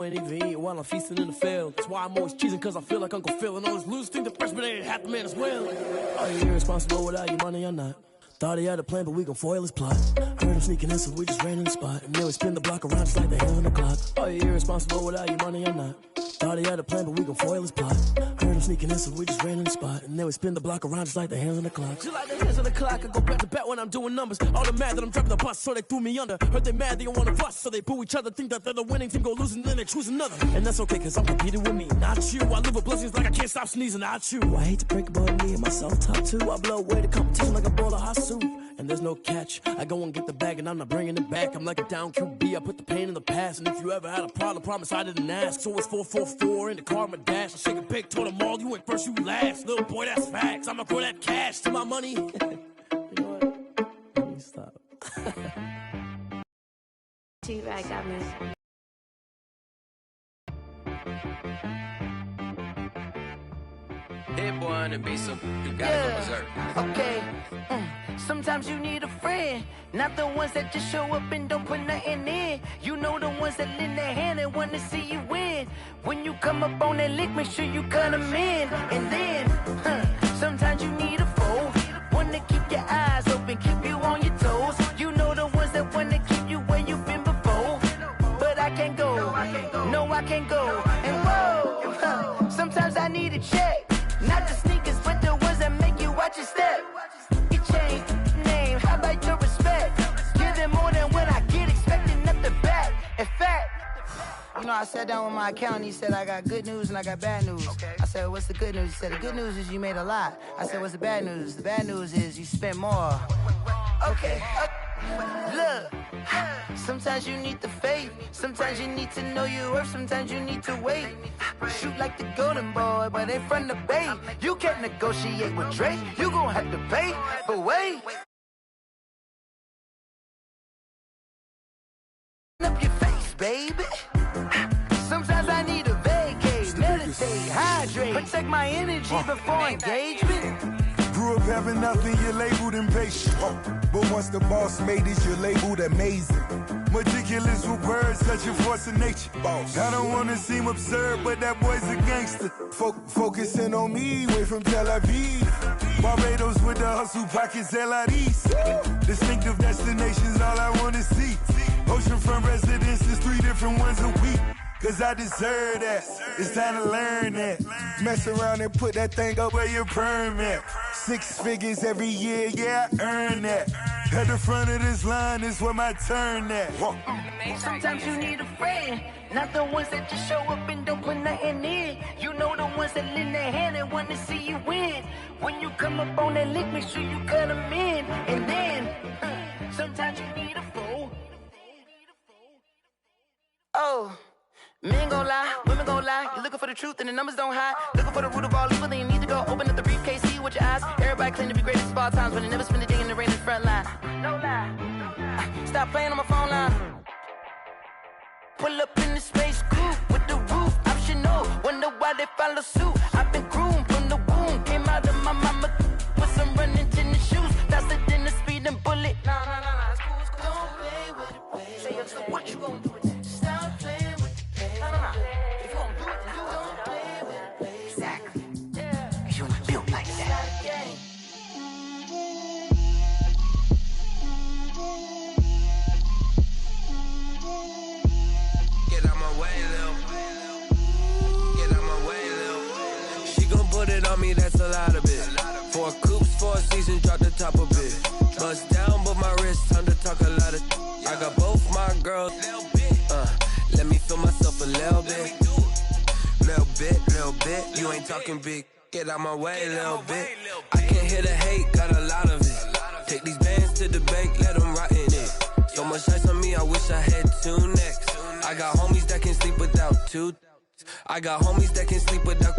Ain't even eat while I'm feasting in the field. That's why I'm always cheesing, cause I feel like Uncle Phil. And all this losers think the freshman ain't half the man as well. Are you irresponsible without your money or not? Thought he had a plan, but we gon' foil his plot. Heard him sneaking in, so we just ran in the spot. And then we spin the block around just like the hands on the clock. Are you irresponsible without your money or not? Thought he had a plan, but we gon' foil his plot. Heard him sneaking in, so we just ran in the spot. And then we spin the block around just like the hands on the clock. Just like the hands on the clock, I go back to back when I'm doing numbers. All the mad that I'm dropping the bus, so they threw me under. Heard they mad, they don't wanna bust, so they boo each other. Think that they're the winning team, go losing, then they choose another. And that's okay, cause I'm competing with me, not you. I live with blessings like I can't stop sneezing, not you. I hate to break it, but me and myself top two. I blow away the competition like a bowl of hot soup. And there's no catch. I go and get the bag and I'm not bringing it back. I'm like a down QB, I put the pain in the past. And if you ever had a problem, promise I didn't ask. So it's 4-4-4 in the car, my dash. I shake a big, told them all, you went first, you last. Little boy, that's facts. I'ma throw that cash to my money. You know what? Let me stop. T-Rag got me. Hit boy on the beat, so you gotta go berserk. Okay. Sometimes you need a friend, not the ones that just show up and don't put nothing in. You know the ones that lend their hand and want to see you win. When you come up on that lick, make sure you cut them in. And then, sometimes you need a foe, one to keep your eyes open, keep you on your toes. You know the ones that want to keep you where you've been before. But I can't go, no I can't go. And whoa, sometimes I need a check. Not the sneakers, but the ones that make you watch your step. Your chain, name, how about your respect? Give them more than what I get, expecting nothing back. In fact, you know, I sat down with my accountant, he said, I got good news and I got bad news. Okay. I said, what's the good news? He said, the good news is you made a lot. I said, what's the bad news? The bad news is you spent more. Okay. Look, sometimes you need the faith, sometimes you need to know your worth, sometimes you need to wait. Shoot like the golden boy, but they from the bay. You can't negotiate with Drake, you gon' have to pay. But wait, up your face, baby. Sometimes I need a vacate, meditate, hydrate, protect my energy before engagement. Grew up having nothing, you're labeled impatient. But once the boss made it, you're labeled amazing. Meticulous with words, such a force of nature. Boss. I don't wanna seem absurd, but that boy's a gangster. Focusing on me, way from Tel Aviv. Barbados with the hustle pockets, LIDs. Distinctive destinations, all I wanna see. Oceanfront residences, 3 different ones a week. Cause I deserve that, it's time to learn that. Mess around and put that thing up where your perm at. 6 figures every year, yeah, I earn that. At the front of this line is where my turn at. Sometimes you need a friend, not the ones that just show up and don't put nothing in. You know the ones that lend their hand and want to see you win. When you come up on that lick, make sure you cut them in. And then, sometimes you need a foe. Oh. Men gon' lie, women gon' lie. You're looking for the truth and the numbers don't hide. Looking for the root of all evil, then you need to go open up the briefcase, see with your eyes. Everybody claim to be greatest of all times, but they never spend a day in the rain in the front line. No lie. Stop playing on my phone line. Pull up in the space coupe with the roof optional. Wonder why they follow suit. I've been groomed from the womb. Came out of my mama with some running tennis shoes. Faster than the speeding bullet. Nah, it's cool, it's cool. Don't play with it, baby. Say what you gon' do with it? Stop playing. If you gon' do it, then you don't play with it, baby. Exactly. Cause you ain't built like that. Get out my way, Lil. Get out my way, Lil. She gon' put it on me, that's a lot of it. 4 coops, 4 seasons, drop the top of it. Bust down, but my wrist, time to talk a lot of. I got both my girls. Let me feel myself a little bit. Little bit. You ain't talking big. Get out my way, little bit. I can't hear the hate, got a lot of it. Take these bands to the bank, let them rot in it. So much ice on me, I wish I had 2 necks. I got homies that can sleep without 2. I got homies that can sleep without.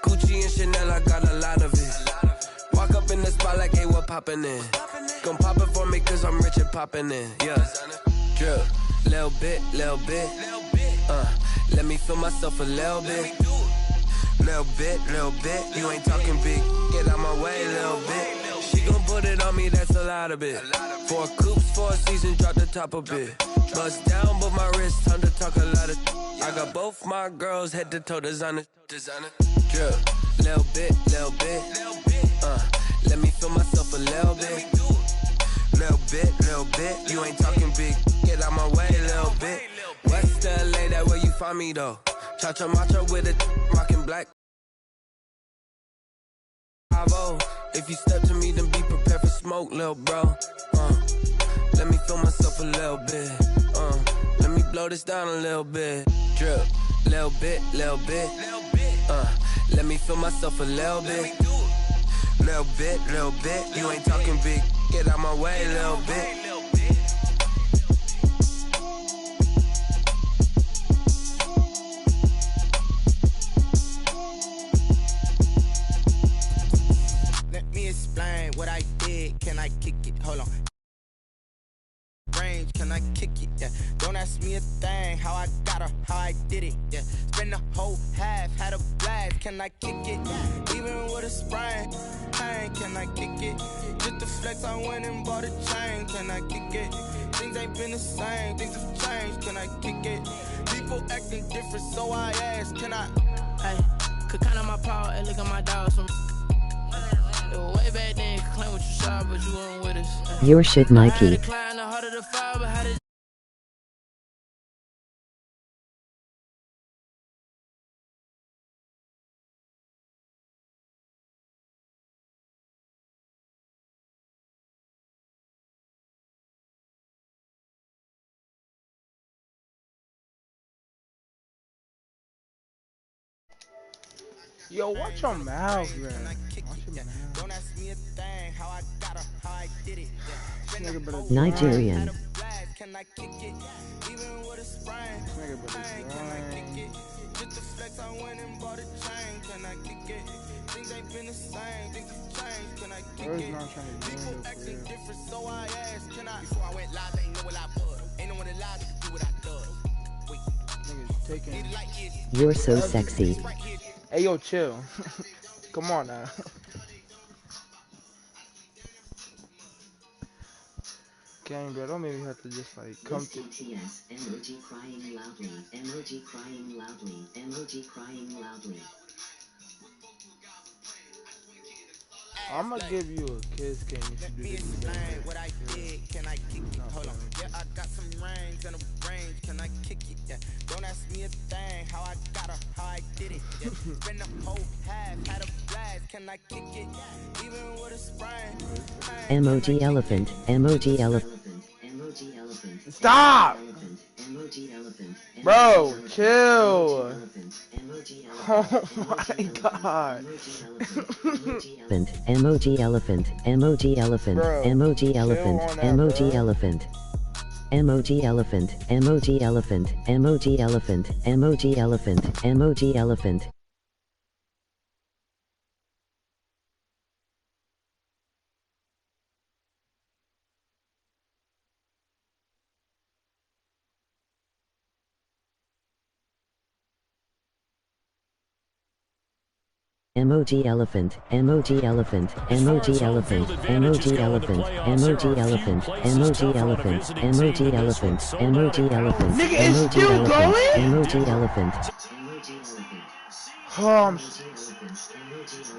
Gucci and Chanel, I got a lot of it. Walk up in the spot like, hey, what poppin' in? Gon' pop it for me, cause I'm rich and poppin' in. Yeah, drip. Little bit. Let me feel myself a little bit. Little bit. You ain't talking big. Get out my way, little bit. She gon' put it on me, that's a lot of it. 4 coops, 4 seasons, drop the top a bit. Bust down, but my wrist, time to talk a lot of. I got both my girls head to toe designer. Drip, little bit. Let me feel myself a little bit. Little bit. You ain't talking big. Get out my way, little bit. West LA, that where you find me though. Cha-cha matcha with a rockin' black. If you step to me, then be prepared for smoke, little bro. Let me feel myself a little bit. Let me blow this down a little bit. Drip, little bit. Let me feel myself a little bit. Little bit. You ain't talking big. Get out my way, little bit. Explain what I did, can I kick it? Hold on. Range, can I kick it? Yeah. Don't ask me a thing, how I got her, how I did it. Yeah. Spend the whole half, had a blast, can I kick it? Even with a sprain, pain, can I kick it? Just the flex, I went and bought a chain, can I kick it? Things ain't been the same, things have changed, can I kick it? People acting different, so I ask, can I? Hey, could count on my power and look at my dogs from. Way back then, claim what you saw, but you weren't with us. Your shit, Mikey. Yo, watch your mouth, man. Don't ask me a thing, how I got her, how I did it. Nigerian. Can I kick it? Even with a sprain, can I kick it? Just the flex, I went and bought a chain, can I kick it? Things ain't been the same, things have changed, can I kick it? People acting different, so I asked, can I? Before I went live, ain't know what I was. Ain't no one alive to do what I do. Wait, niggas taking. You're so sexy. Hey, yo, chill. Come on now. Gang, bro, don't make me have to just like come to. Emoji crying loudly. Emoji crying loudly. Emoji crying loudly. I'm gonna give you a kiss, King, if you do this. What I did, can I kick it? Hold on. Yeah, I got some rings and a range, can I kick it? Yeah. Don't ask me a thing, how I got her, how I did it. Yeah. Spend the whole half, had a blast, can I kick it? Even with a sprain. Emoji elephant. Emoji elephant. Emoji elephant. Stop! Emoji elephant. Bro, chill. Oh my god. Emoji elephant. Emoji elephant. Emoji elephant. Emoji elephant. Emoji elephant. Emoji elephant. Emoji elephant. Emoji elephant. Emoji elephant. Emoji elephant, emoji elephant, emoji elephant, emoji elephant, emoji elephant, emoji elephant, emoji elephant, emoji elephant, nigga is still going? Emoji elephant.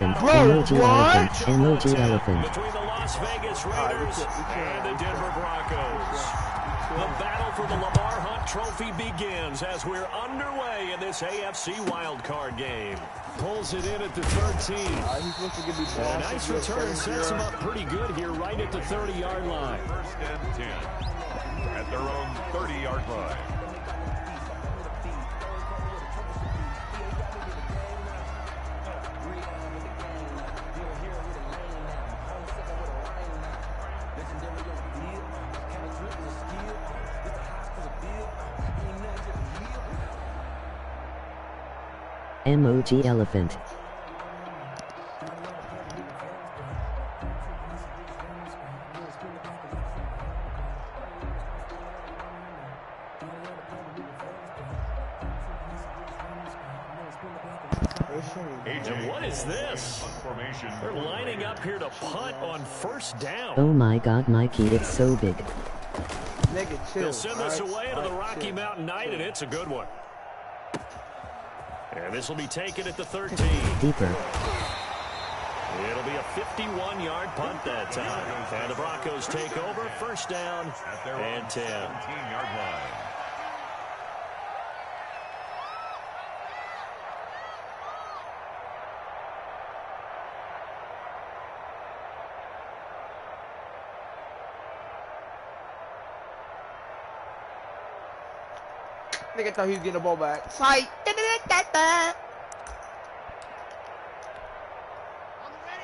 Bro, what? Emoji elephant. Between the Las Vegas Raiders and the Denver Broncos. The battle for the Lamar Hunt Trophy begins as we're underway in this AFC wildcard game. Pulls it in at the 13. A nice return sets him up pretty good here right at the 30-yard line. First and 10 at their own 30-yard line. Emoji elephant. And what is this? They're lining up here to punt on first down. Oh my God, Mikey, it's so big. They'll send this away to the Rocky Mountain Knight, and it's a good one. And this will be taken at the 13. Deeper. It'll be a 51-yard punt that time. And the Broncos take over, first down and 10. 17-yard line. Nigga thought he was getting the ball back. Fight.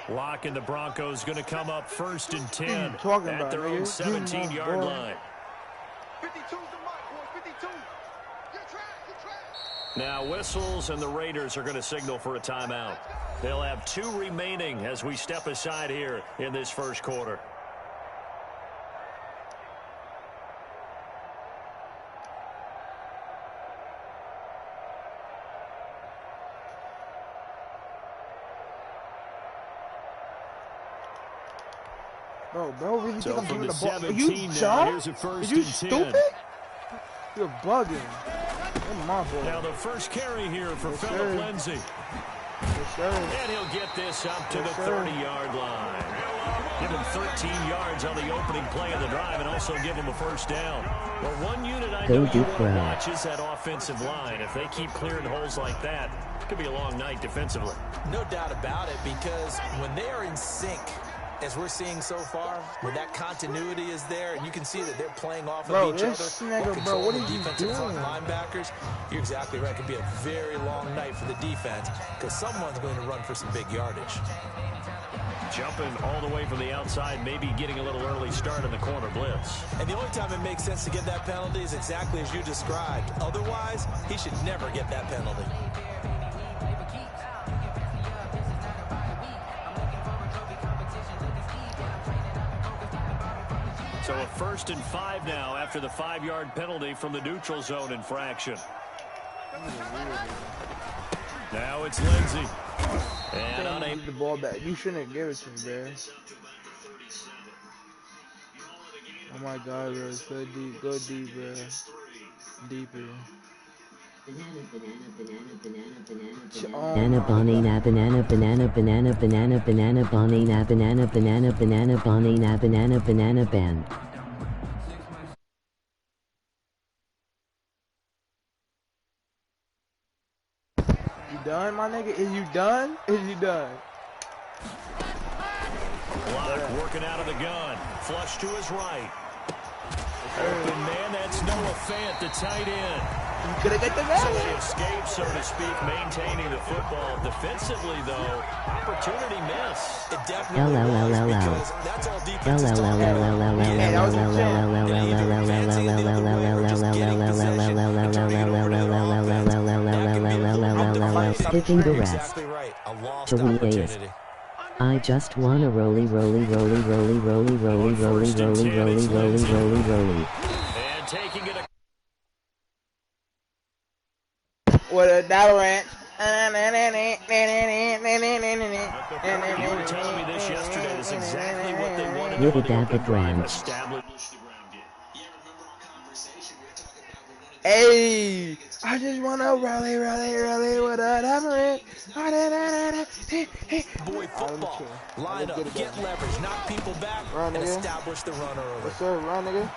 Lock and the Broncos going to come up first and 10 at their own 17-yard line. Now whistles and the Raiders are going to signal for a timeout. They'll have 2 remaining as we step aside here in this first quarter. Bro, really So think I'm giving the ball? Are 17 you now, dumb? here's a first Are you and 10. stupid? You're bugging. You're my boy. Now the first carry here for Yes, Phillip sir. Lindsay. Yes, sir. And he'll get this up to Yes, the sir. 30-yard line. Give him 13 yards on the opening play of the drive and also give him a first down. Well, one unit I know you want to watch is that offensive line. If they keep clearing holes like that, it could be a long night defensively. No doubt about it, because when they are in sync, as we're seeing so far, when that continuity is there, and you can see that they're playing off of each other, Nigga, bro, what are you defensive doing? front linebackers, you're exactly right. It could be a very long night for the defense because someone's going to run for some big yardage. Jumping all the way from the outside, maybe getting a little early start in the corner blitz. And the only time it makes sense to get that penalty is exactly as you described. Otherwise, he should never get that penalty. So a 1st and 5 now after the 5-yard penalty from the neutral zone infraction. Now it's Lindsay. And unable the ball back. You shouldn't give it to me, bro. Oh my God, bro. So deep. Go deep, bro. Deeper. Banana banana banana banana banana banana banana banana banana banana banana banana banana banana ban. You done, my nigga? Is you done? Is you done? Block working out of the gun. Flush to his right. Open man, that's Noah Fant, the tight end. You could have got the So they escape, so to speak, maintaining the football. Defensively, though, opportunity miss. It definitely was, because that's all defenses Skipping the rest. I just wanna rolly rolly rolly rolly rolly rolly rolly rolly rolly rolly rolly rolly. And taking it. What a dollar ranch. You were telling me this yesterday. That's exactly what they wanted With a to dab of ranch. establish. Hey, I just wanna rally with a dollar ranch. Boy, football. Line up, get leverage, knock people back, and establish the run early. Yes, sir. Run, nigga.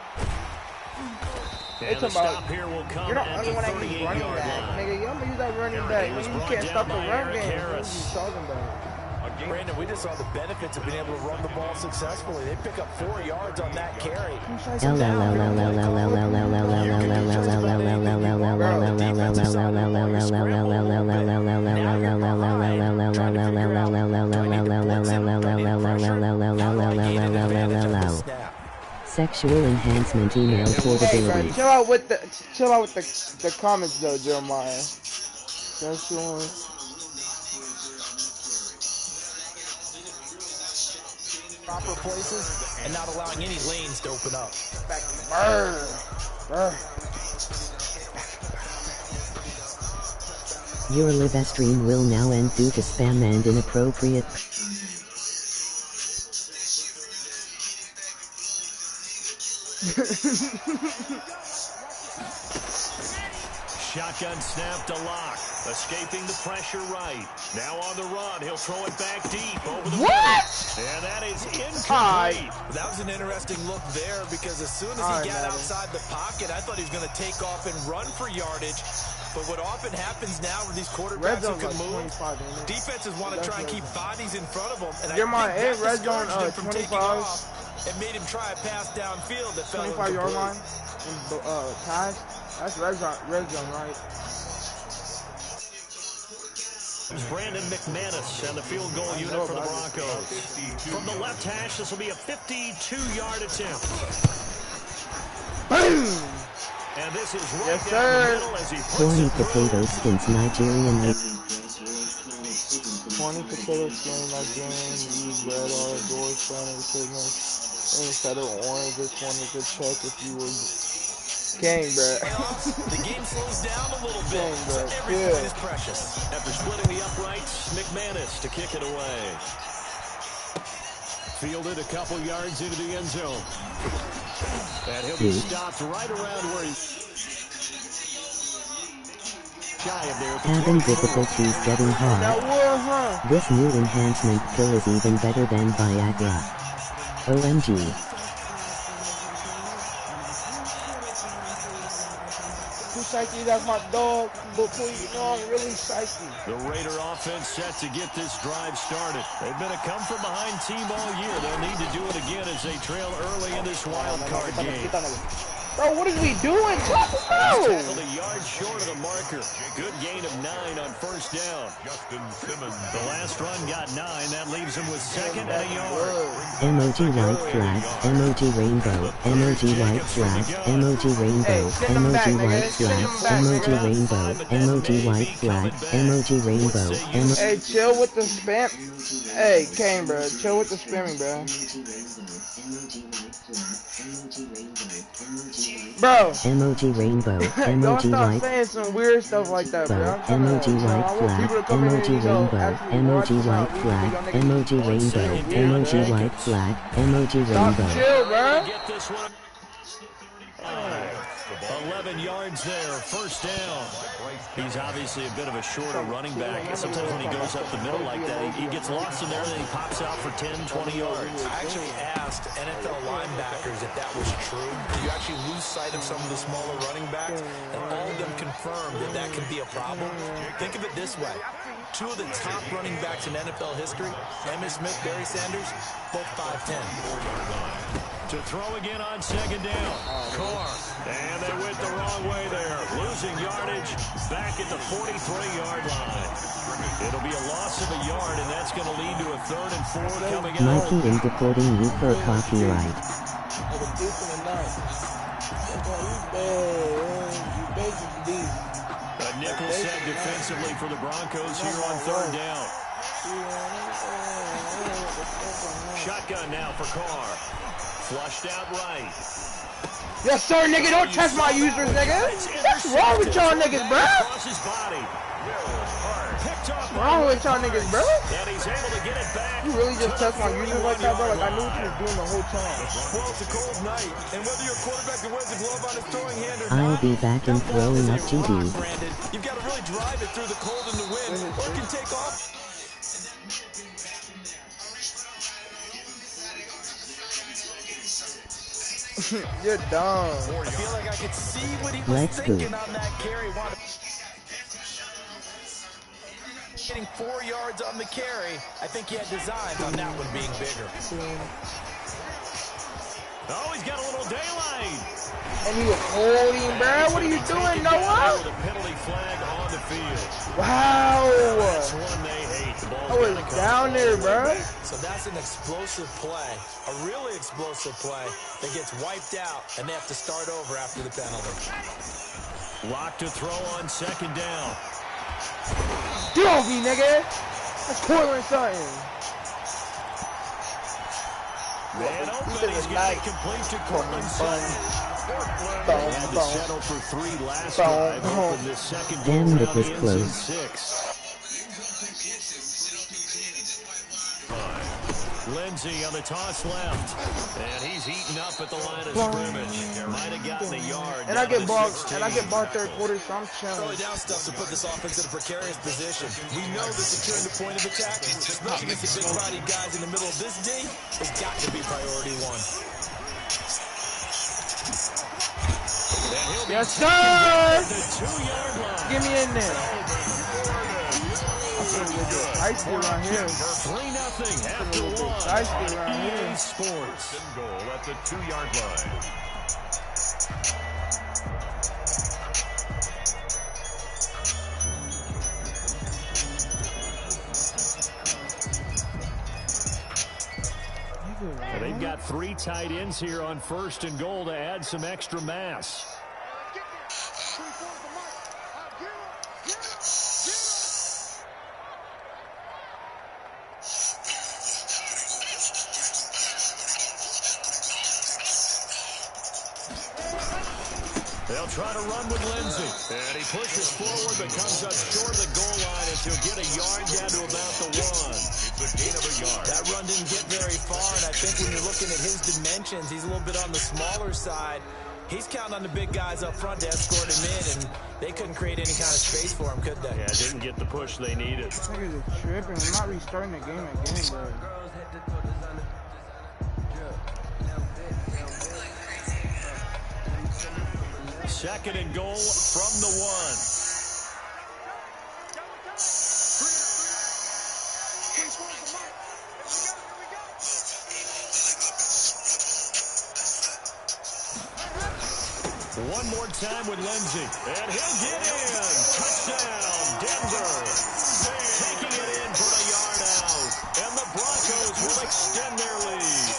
And the stop here will come You're not at only the one that needs running 38-yard back, line. nigga. You don't use that running back. You can't stop the run game. What are you talking about? Brandon, we just saw the benefits of being able to run the ball successfully. They pick up 4 yards on that carry. Sexual enhancement email portability. Chill out with the comments though, Jeremiah. Sexual. Proper places and not allowing any lanes to open up. Your live stream will now end due to spam and inappropriate. Shotgun snap to Lock. Escaping the pressure right. Now on the run. He'll throw it back deep over the middle. And that is incomplete. That was an interesting look there because as soon as he got outside the pocket, I thought he was going to take off and run for yardage. But what often happens now with these quarterbacks who can move, defenses want to try and keep bodies in front of them. And I think that discouraged him from taking off and made him try a pass downfield that fell 25-yard line. Pass. That's red zone, right? Brandon McManus and the field goal unit for the Broncos. From the left hash, this will be a 52-yard attempt. Boom! And this is right down the middle as he puts Corny potato skins Nigerian. 20 potato skin Nigerian, use bread or door Spanish business. Instead of orange, just wanted to check if you were gang, bro. The game slows down a little bit, so every point is precious. After splitting the uprights, McManus to kick it away. Fielded a couple yards into the end zone. And he'll be stopped right around where he's shy of there. Having difficulties getting hard. This new enhancement pill is even better than Viagra. OMG. Psyche, that's my dog, but please, you know I'm really psyche. The Raider offense set to get this drive started. They've been a come-from-behind team all year. They'll need to do it again as they trail early in this wild card game. Bro, what is we doing? Bro! A yard short of the marker. Good gain of 9 on first down. Justin Simmons. The last run got 9. That leaves him with second and a yard. Emoji white flag, emoji rainbow, emoji white flag, emoji rainbow, emoji white flag, emoji rainbow, emoji white flag, emoji rainbow, Hey, chill with the spam. Hey, Kane, bro, chill with the spamming, bro. Bro, emoji rainbow, don't emoji stop white, saying some weird stuff like that, bro. emoji white flag, emoji rainbow, emoji white flag, emoji rainbow, emoji white flag, emoji rainbow. Chill, bro. Get this one. 11 yards there, first down. He's obviously a bit of a shorter running back. Sometimes when he goes up the middle like that, he gets lost in there and then he pops out for 10, 20 yards. I actually asked NFL linebackers if that was true. You actually lose sight of some of the smaller running backs, and all of them confirmed that that could be a problem. Think of it this way. 2 of the top running backs in NFL history, Emmitt Smith, Barry Sanders, both 5'10". To throw again on second down. Carr. And they went the wrong way there. Losing yardage back at the 43-yard line. It'll be a loss of a yard, and that's going to lead to a 3rd and 4 coming out. Mikey is deporting you for copyright. A nickel set defensively for the Broncos here on 3rd down. Shotgun now for Carr. Flushed out right. Yes, sir, nigga. Don't test my users, nigga. What's wrong with y'all niggas, bro? His body. What's wrong with y'all niggas, bro? And he's able to get it back. You really just test my users like that, bro? Like, I knew what you was doing the whole time. Well, it's a cold night, and whether you're a quarterback that wears a glove on his throwing hand or I'll not, be back in throwing up GD. you've got to really drive it through the cold and the wind, or it can take off. You're dumb. I feel like I could see what he was Let's thinking go. on that carry. Getting 4 yards on the carry. I think he had designs on that one being bigger. Oh, he's got a little daylight. And he was holding, bro. What are you doing, Noah? The penalty flag on the field. Wow. That's one they hate. The ball's I was down there, bro. So that's an explosive play, a really explosive play that gets wiped out, and they have to start over after the penalty. Lock to throw on second down. Get off me, nigga. That's Cortland Sutton. Man open, he's got it complete to Cortland Sutton. They had to settle for 3 last drive. Open this second Damn, round it was ends close. in 6. Lindsay on the toss left. And he's eaten up at the line of scrimmage. Might have gotten a yard. And I get ball third quarter, so I'm chilling. Early down stuff to put this offense in a precarious position. We know that securing the point of attack, especially against the big body guys in the middle of this D, has got to be priority 1. Yes, sir! Get me in there. Icy around here. 3-0 after 1. Icy around here. Sports. Goal at the 2-yard line. They've got 3 tight ends here on 1st and goal to add some extra mass. They'll try to run with Lindsay. And he pushes forward but comes up short of the goal line as he'll get a yard down to about the 1. It's a gain of a yard. That run didn't get very far, and I think when you're looking at his dimensions, he's a little bit on the smaller side. He's counting on the big guys up front to escort him in, and they couldn't create any kind of space for him, could they? Yeah, didn't get the push they needed. Niggas are tripping. We're not restarting the game again, bro. Second and goal from the 1. One more time with Lindsay. And he'll get in. Touchdown, Denver. Taking it in for a yard out. And the Broncos will extend their lead.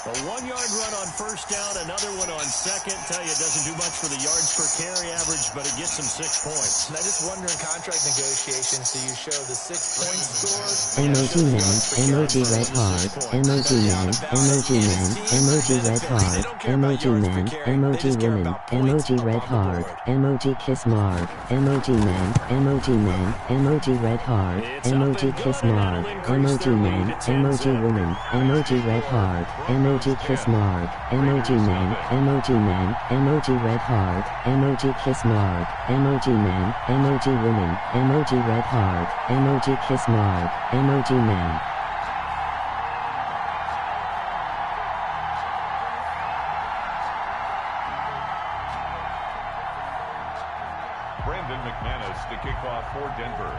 A 1-yard run on 1st down, another one on 2nd. Tell you, it doesn't do much for the yards per carry average, but it gets them 6 points. And I just wonder in contract negotiations, do you show the 6 points scored? MOG man, MOG red hard, MOG man, MOG man, MOG red hard, MOG man, MOG woman, MOG red hard, MOG kiss mark, MOG man, MOG man, MOG red hard, MOG kiss mark, MOG man, MOG woman, MOG red hard, MOG kiss mark, MOG man, MOG man, MOG red hard, MOG kiss mark, MOG man, MOG woman, MOG red hard, MOG kiss mark, MOG man. Brandon McManus to kick off for Denver.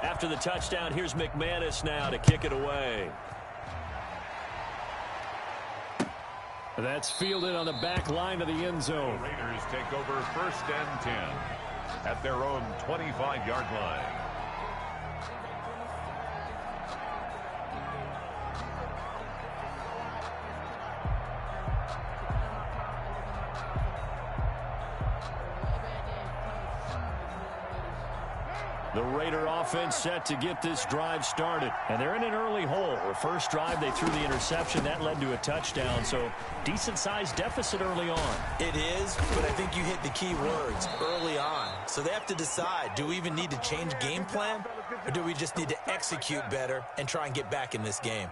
After the touchdown, here's McManus now to kick it away. That's fielded on the back line of the end zone. The Raiders take over 1st and 10 at their own 25-yard line. The Raider offense set to get this drive started. And they're in an early hole. The first drive, they threw the interception. That led to a touchdown. So, decent-sized deficit early on. It is, but I think you hit the key words, early on. So they have to decide, do we even need to change game plan? Or do we just need to execute better and try and get back in this game?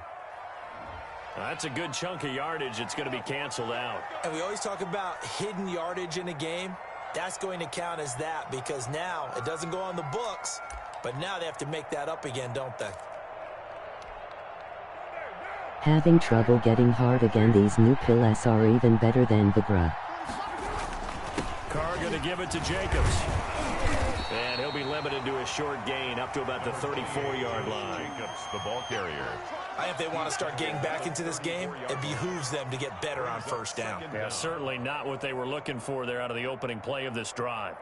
That's a good chunk of yardage. It's going to be canceled out. And we always talk about hidden yardage in a game. That's going to count as that because now it doesn't go on the books, but now they have to make that up again, don't they? Having trouble getting hard again. These new pills are even better than Viagra. Carr going to give it to Jacobs. And he'll be limited to a short gain up to about the 34-yard line. Jacobs, the ball carrier. If they want to start getting back into this game, it behooves them to get better on 1st down. Yeah, certainly not what they were looking for there out of the opening play of this drive.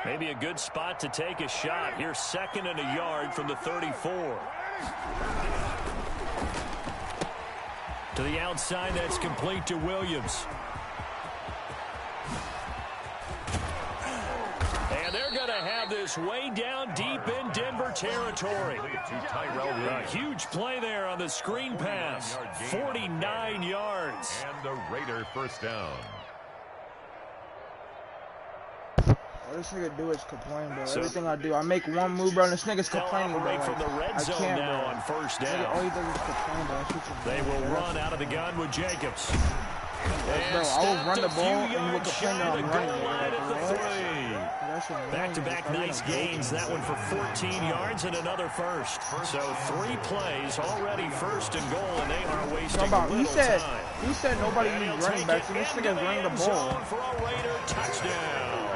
Maybe a good spot to take a shot. Here's 2nd and a yard from the 34. To the outside, that's complete to Williams. And they're going to have this way down deep in Denver territory. A huge play there on the screen pass. 49 yards. And the Raider first down. All this nigga do is complain, bro. Everything I do, I make one move, bro, and this nigga's complaining, bro. Like, from the red zone now on first down. All he does is complain, bro. They will run out of the gun with Jacobs. Bro, I will run the ball and you will complain that I'm running. Back-to-back nice gains. That one for 14 yards and another first. So 3 plays already first and goal, and they are wasting little time. He said nobody needs running backs, and this nigga's running the ball. For a Raider touchdown.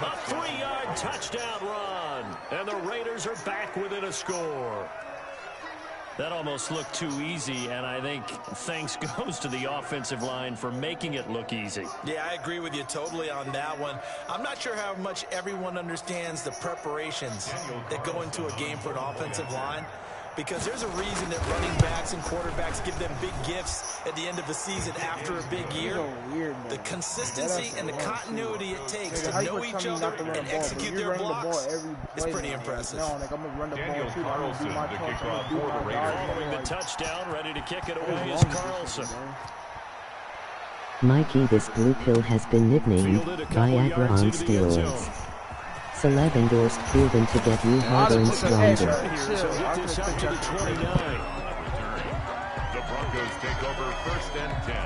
A 3-yard touchdown run. And the Raiders are back within a score. That almost looked too easy, and I think thanks goes to the offensive line for making it look easy. Yeah, I agree with you totally on that one. I'm not sure how much everyone understands the preparations that go into a game for an offensive line, because there's a reason that running backs and quarterbacks give them big gifts at the end of the season after a big year. The consistency and the continuity it takes to know each other and execute their blocks is pretty impressive. Daniel Carlson to kick off for the Raiders. Following the touchdown, ready to kick it away is Carlson. Mikey, this blue pill has been nicknamed Viagra on steroids. Celeb endorsed, proven to get you harder and stronger. So get this up to the 29. The Broncos take over first and 10.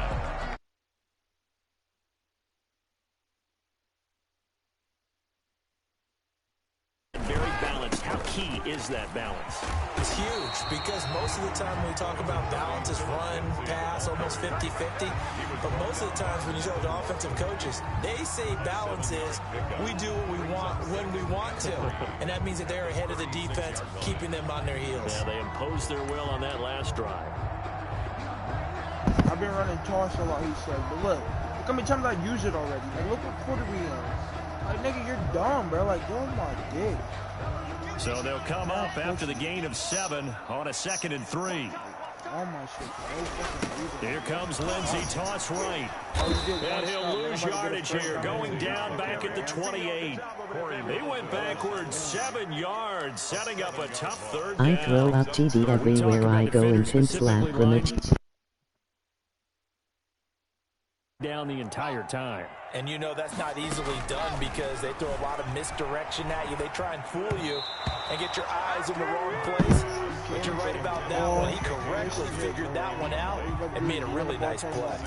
Very balanced. How key is that balance? It's huge, because most of the time when we talk about balance, it's run, pass, almost 50-50. But most of the times when you talk to offensive coaches, they say balance is we do what we want when we want to. And that means that they're ahead of the defense, keeping them on their heels. Yeah, they imposed their will on that last drive. I've been running toss a lot, he said. But look how many times I use it already. Like, look what quarter we in. Like, nigga, you're dumb, bro. Like, oh my dick. So they'll come up after the gain of 7 on a 2nd and 3. Oh my shit. Here comes Lindsey, toss right. And he'll lose yardage here, going down back at the 28. They went backwards 7 yards, setting up a tough third down. I throw up GD everywhere I go and pin slap Grimage. Down the entire time. And you know that's not easily done, because they throw a lot of misdirection at you. They try and fool you and get your eyes in the wrong place. But you're right about that one. He correctly figured that one out and made a really nice play.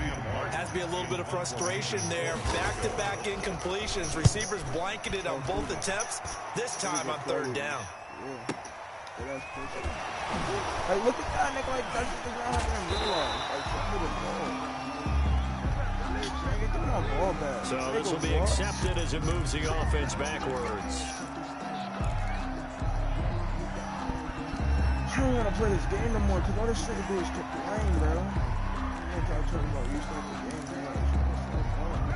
Has to be a little bit of frustration there. Back-to-back incompletions. Receivers blanketed on both attempts. This time on 3rd down. Like, look at that, nigga. Like, that's just not happening in real life. Like, so this will be accepted as it moves the offense backwards. I don't want to play this game no more, because all this nigga do is complain, bro.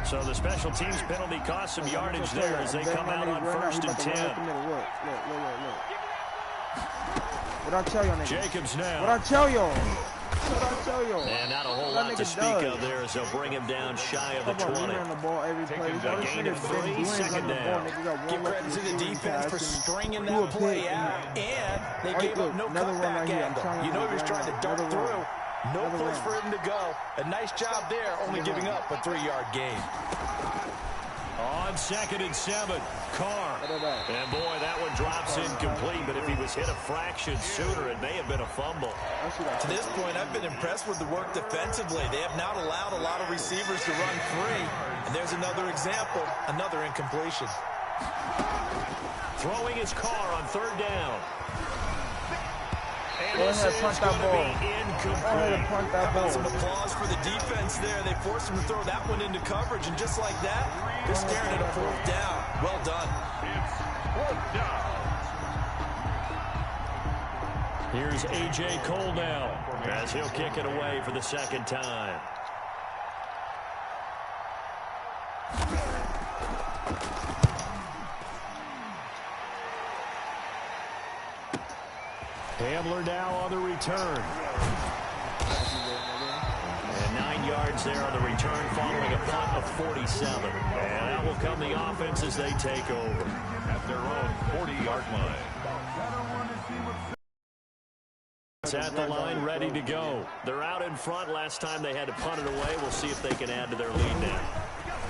So the special teams penalty cost some yardage there as they come out on 1st and 10. What I tell y'all, nigga? Jacobs now. What I tell y'all? And not a whole lot to speak of there as they'll bring him down shy of the 20. A gain of 3, 2nd down. Give credit to the defense for stringing that play out, and they gave up no cutback angle. You know he was trying to dart through. No place for him to go. A nice job there, only giving up a 3-yard gain. On 2nd and 7, Carr. And boy, that one drops incomplete, but if he was hit a fraction sooner, it may have been a fumble. To this point, I've been impressed with the work defensively. They have not allowed a lot of receivers to run free. And there's another example, another incompletion. Throwing his Carr on 3rd down. And Go ahead, punt that ball. How about some applause for the defense there? They forced him to throw that one into coverage, and just like that, they're staring at a 4th down. Well done. Here's A.J. Cole now as he'll kick it away for the 2nd time. Hamler now on the return. And 9 yards there on the return following a punt of 47. And that will come the offense as they take over. At their own 40-yard line. It's at the line, ready to go. They're out in front. Last time they had to punt it away. We'll see if they can add to their lead now.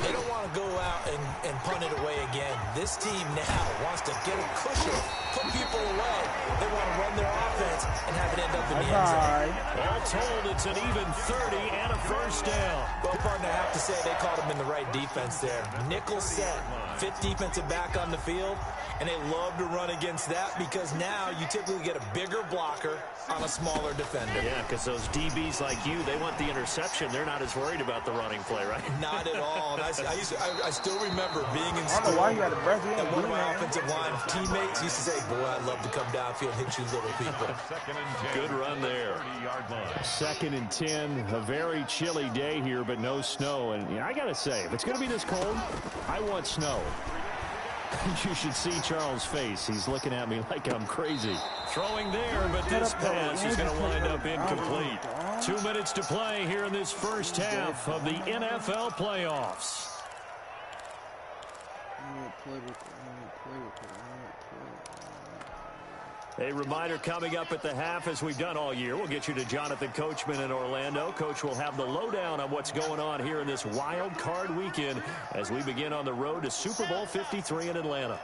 They don't want to go out and punt it away again. This team now wants to get a cushion, put people away. They want to run their offense and have it end up in the end zone. All told, it's an even 30 and a first down. Well, partner, I have to say they called him in the right defense there. Nickel set, fifth defensive back on the field, and they love to run against that because now you typically get a bigger blocker on a smaller defender. Yeah, because those DBs like you, they want the interception. They're not as worried about the running play, right? Not at all. And I still remember being in school. And one of my offensive line teammates used to say, boy, I'd love to come downfield and hit you little people. Good run there. 2nd and 10, a very chilly day here, but no snow. And I got to say, if it's going to be this cold, I want snow. You should see Charles' face. He's looking at me like I'm crazy. Throwing there, but this pass is going to wind up incomplete. 2 minutes to play here in this first half of the NFL playoffs. A reminder coming up at the half, as we've done all year. We'll get you to Jonathan Coachman in Orlando. Coach will have the lowdown on what's going on here in this wild card weekend as we begin on the road to Super Bowl 53 in Atlanta.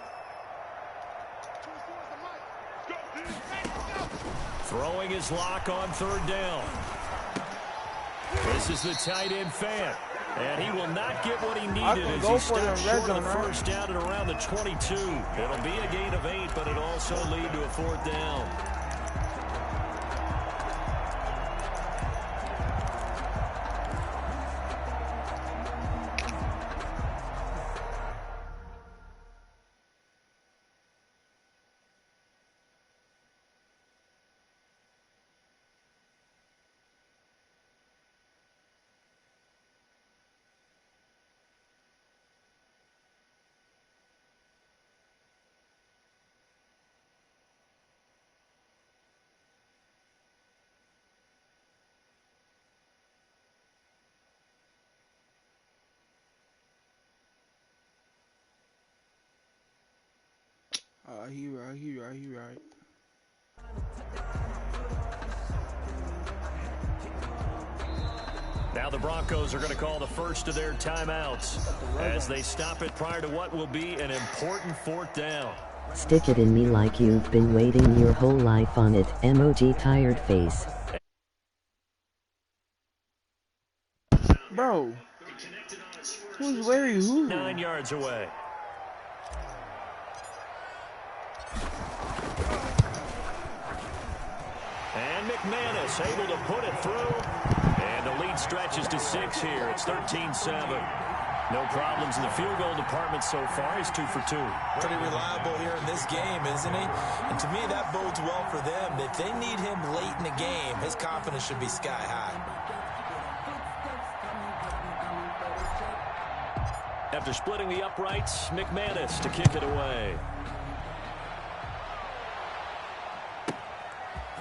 Throwing his lock on 3rd down. This is the tight end Fant. And he will not get what he needed as he stopped short of the first down at around the 22. It'll be a gain of 8, but it'll also lead to a 4th down. He right. Now the Broncos are going to call the first of their timeouts as they stop it prior to what will be an important 4th down. Stick it in me like you've been waiting your whole life on it. Emoji tired face. Bro, who's Larry Hoover? 9 yards away. And McManus able to put it through. And the lead stretches to 6 here. It's 13-7. No problems in the field goal department so far. He's 2 for 2. Pretty reliable here in this game, isn't he? And to me, that bodes well for them. If they need him late in the game, his confidence should be sky high. After splitting the uprights, McManus to kick it away.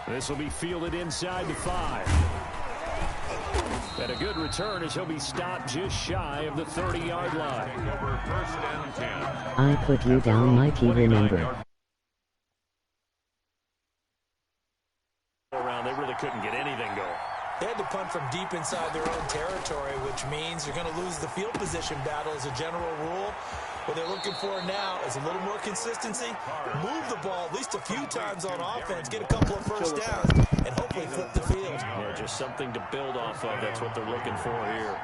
This will be fielded inside the 5. And a good return as he'll be stopped just shy of the 30-yard line. Over 1st and 10. I put you down, Mikey, remember. Around, they really couldn't get anything going. They had to punt from deep inside their own territory, which means you're going to lose the field position battle as a general rule. What they're looking for now is a little more consistency, move the ball at least a few times on offense, get a couple of first downs, and hopefully flip the field. Yeah, just something to build off of. That's what they're looking for here.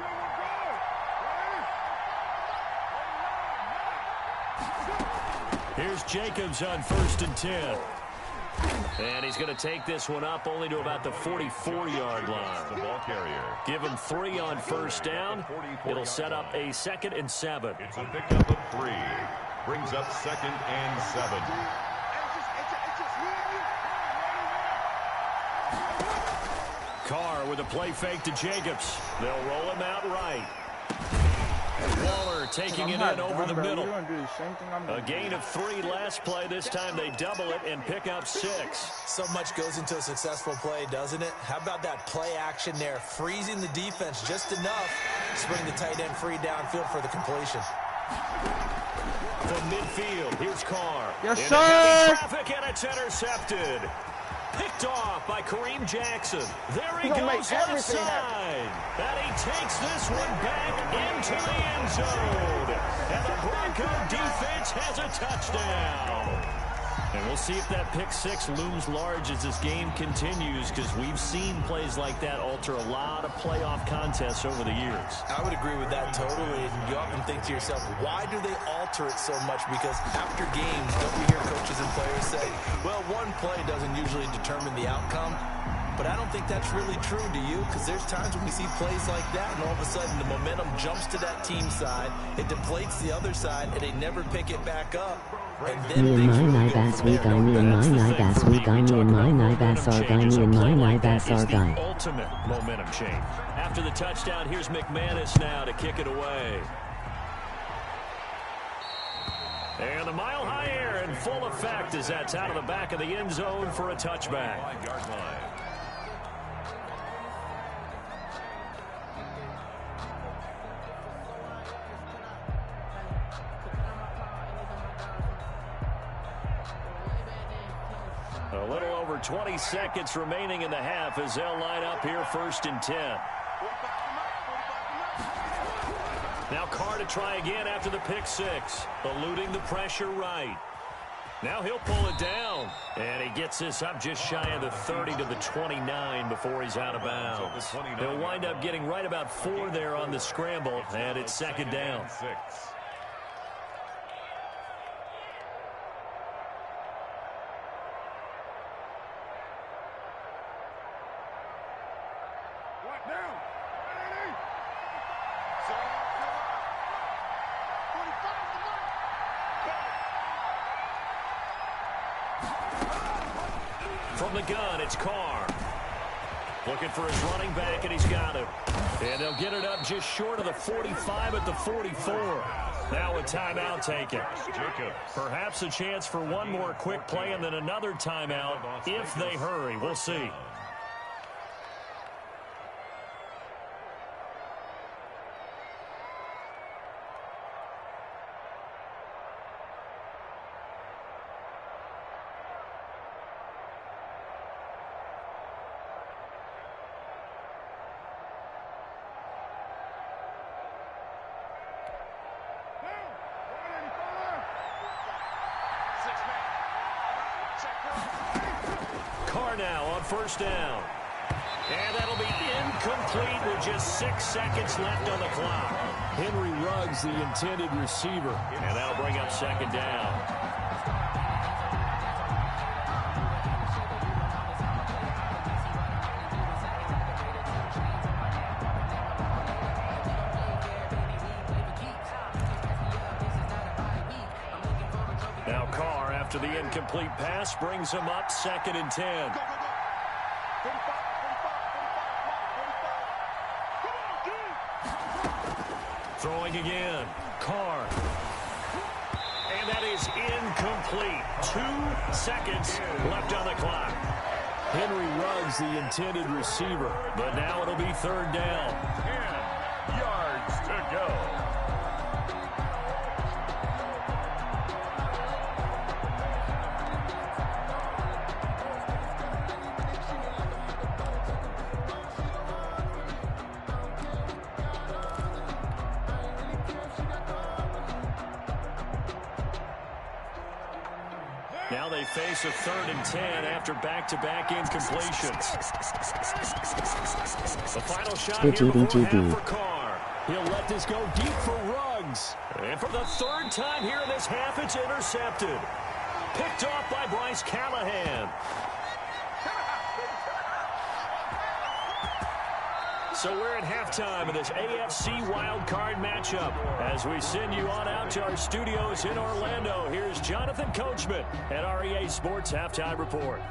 Here's Jacobs on 1st and 10. And he's going to take this one up only to about the 44-yard line. The ball carrier. Give him 3 on 1st down. It'll set up a 2nd and 7. It's a pickup of 3. Brings up 2nd and 7. Carr with a play fake to Jacobs. They'll roll him out right. Waller taking it in over the middle. A gain of 3 last play. This time they double it and pick up 6. So much goes into a successful play, doesn't it? How about that play action there? Freezing the defense just enough to bring the tight end free downfield for the completion. From midfield, here's Carr. Yes, sir. Traffic, and it's intercepted. Picked off by Kareem Jackson. There he goes left side. And he takes this one back into the end zone. And the Bronco defense has a touchdown. And we'll see if that pick 6 looms large as this game continues, because we've seen plays like that alter a lot of playoff contests over the years. I would agree with that totally. And you often think to yourself, why do they alter it so much? Because after games, don't we hear coaches and players say, well, one play doesn't usually determine the outcome. But I don't think that's really true, do you? Because there's times when we see plays like that, and all of a sudden the momentum jumps to that team side, it deflates the other side, and they never pick it back up. And then me and my Nibas we guy, me and my Nibas we guy, me and my Nibas our guy, me and my Nibas our guy. Ultimate momentum change. After the touchdown, here's McManus now to kick it away. And the mile-high air in full effect as that's out of the back of the end zone for a touchback. A little over 20 seconds remaining in the half as they'll line up here 1st and 10. Now Carr to try again after the pick 6. Eluding the pressure right. Now he'll pull it down. And he gets this up just shy of the 30 to the 29 before he's out of bounds. He'll wind up getting right about 4 there on the scramble. And it's 2nd down. From the gun, it's Carr. Looking for his running back, and he's got it. And they'll get it up just short of the 45 at the 44. Now a timeout taken. Perhaps a chance for one more quick play and then another timeout if they hurry. We'll see. Now on 1st down. And that'll be incomplete with just 6 seconds left on the clock. Henry Ruggs, the intended receiver. And that'll bring up 2nd down. Now Carr, after the incomplete pass, brings him up 2nd and 10. Throwing again. Carr. And that is incomplete. 2 seconds left on the clock. Henry Ruggs, the intended receiver. But now it'll be 3rd down. 10 yards to go. Now they face a 3rd and 10 after back-to-back incompletions. The final shot here before half for Carr. He'll let this go deep for Ruggs. And for the 3rd time here in this half, it's intercepted. Picked off by Bryce Callahan. So we're at halftime of this AFC wildcard matchup. As we send you on out to our studios in Orlando, here's Jonathan Coachman at REA Sports Halftime Report.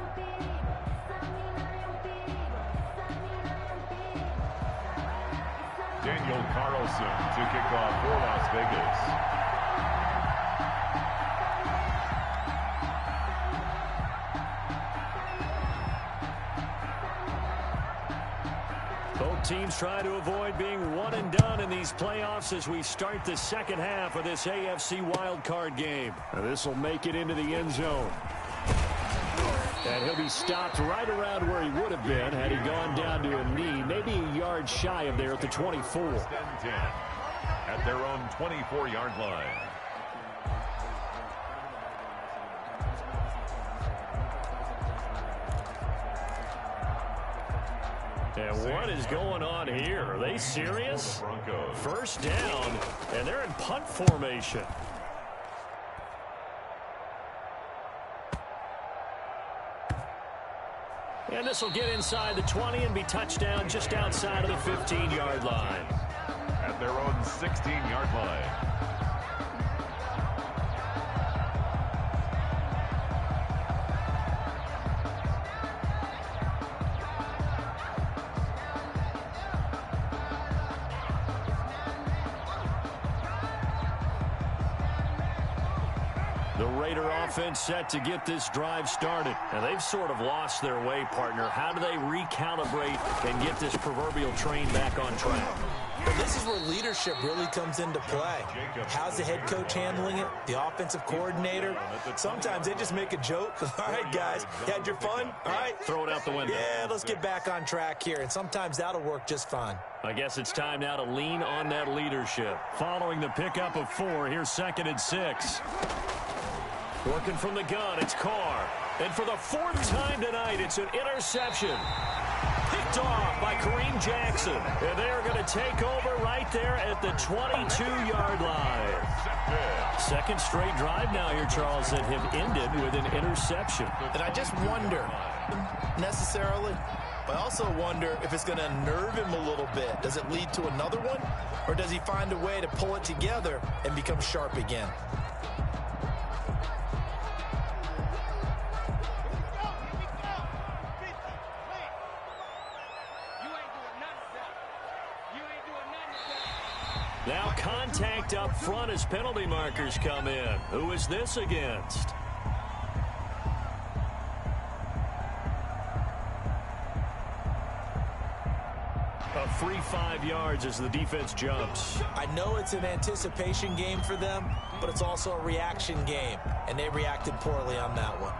Daniel Carlson to kick off for Las Vegas. Both teams try to avoid being one and done in these playoffs as we start the second half of this AFC wildcard game. This will make it into the end zone. And he'll be stopped right around where he would have been had he gone down to a knee, maybe a yard shy of there at the 24. At their own 24-yard line. And what is going on here? Are they serious? First down, and they're in punt formation. And this will get inside the 20 and be touchdown just outside of the 15-yard line. At their own 16-yard line. The Raider offense set to get this drive started. And they've sort of lost their way, partner. How do they recalibrate and get this proverbial train back on track? Well, this is where leadership really comes into play. How's the head coach handling it? The offensive coordinator? Sometimes they just make a joke. All right, guys, you had your fun? All right. Throw it out the window. Yeah, let's get back on track here. And sometimes that'll work just fine. I guess it's time now to lean on that leadership. Following the pickup of 4, here's 2nd and 6. Working from the gun, it's Carr. And for the 4th time tonight, it's an interception. Picked off by Kareem Jackson. And they're going to take over right there at the 22-yard line. Second straight drive now here, Charles, that have ended with an interception. And I just wonder, necessarily, but I also wonder if it's going to unnerve him a little bit. Does it lead to another one? Or does he find a way to pull it together and become sharp again? Now contact up front as penalty markers come in. Who is this against? A free 5 yards as the defense jumps. I know it's an anticipation game for them, but it's also a reaction game, and they reacted poorly on that one.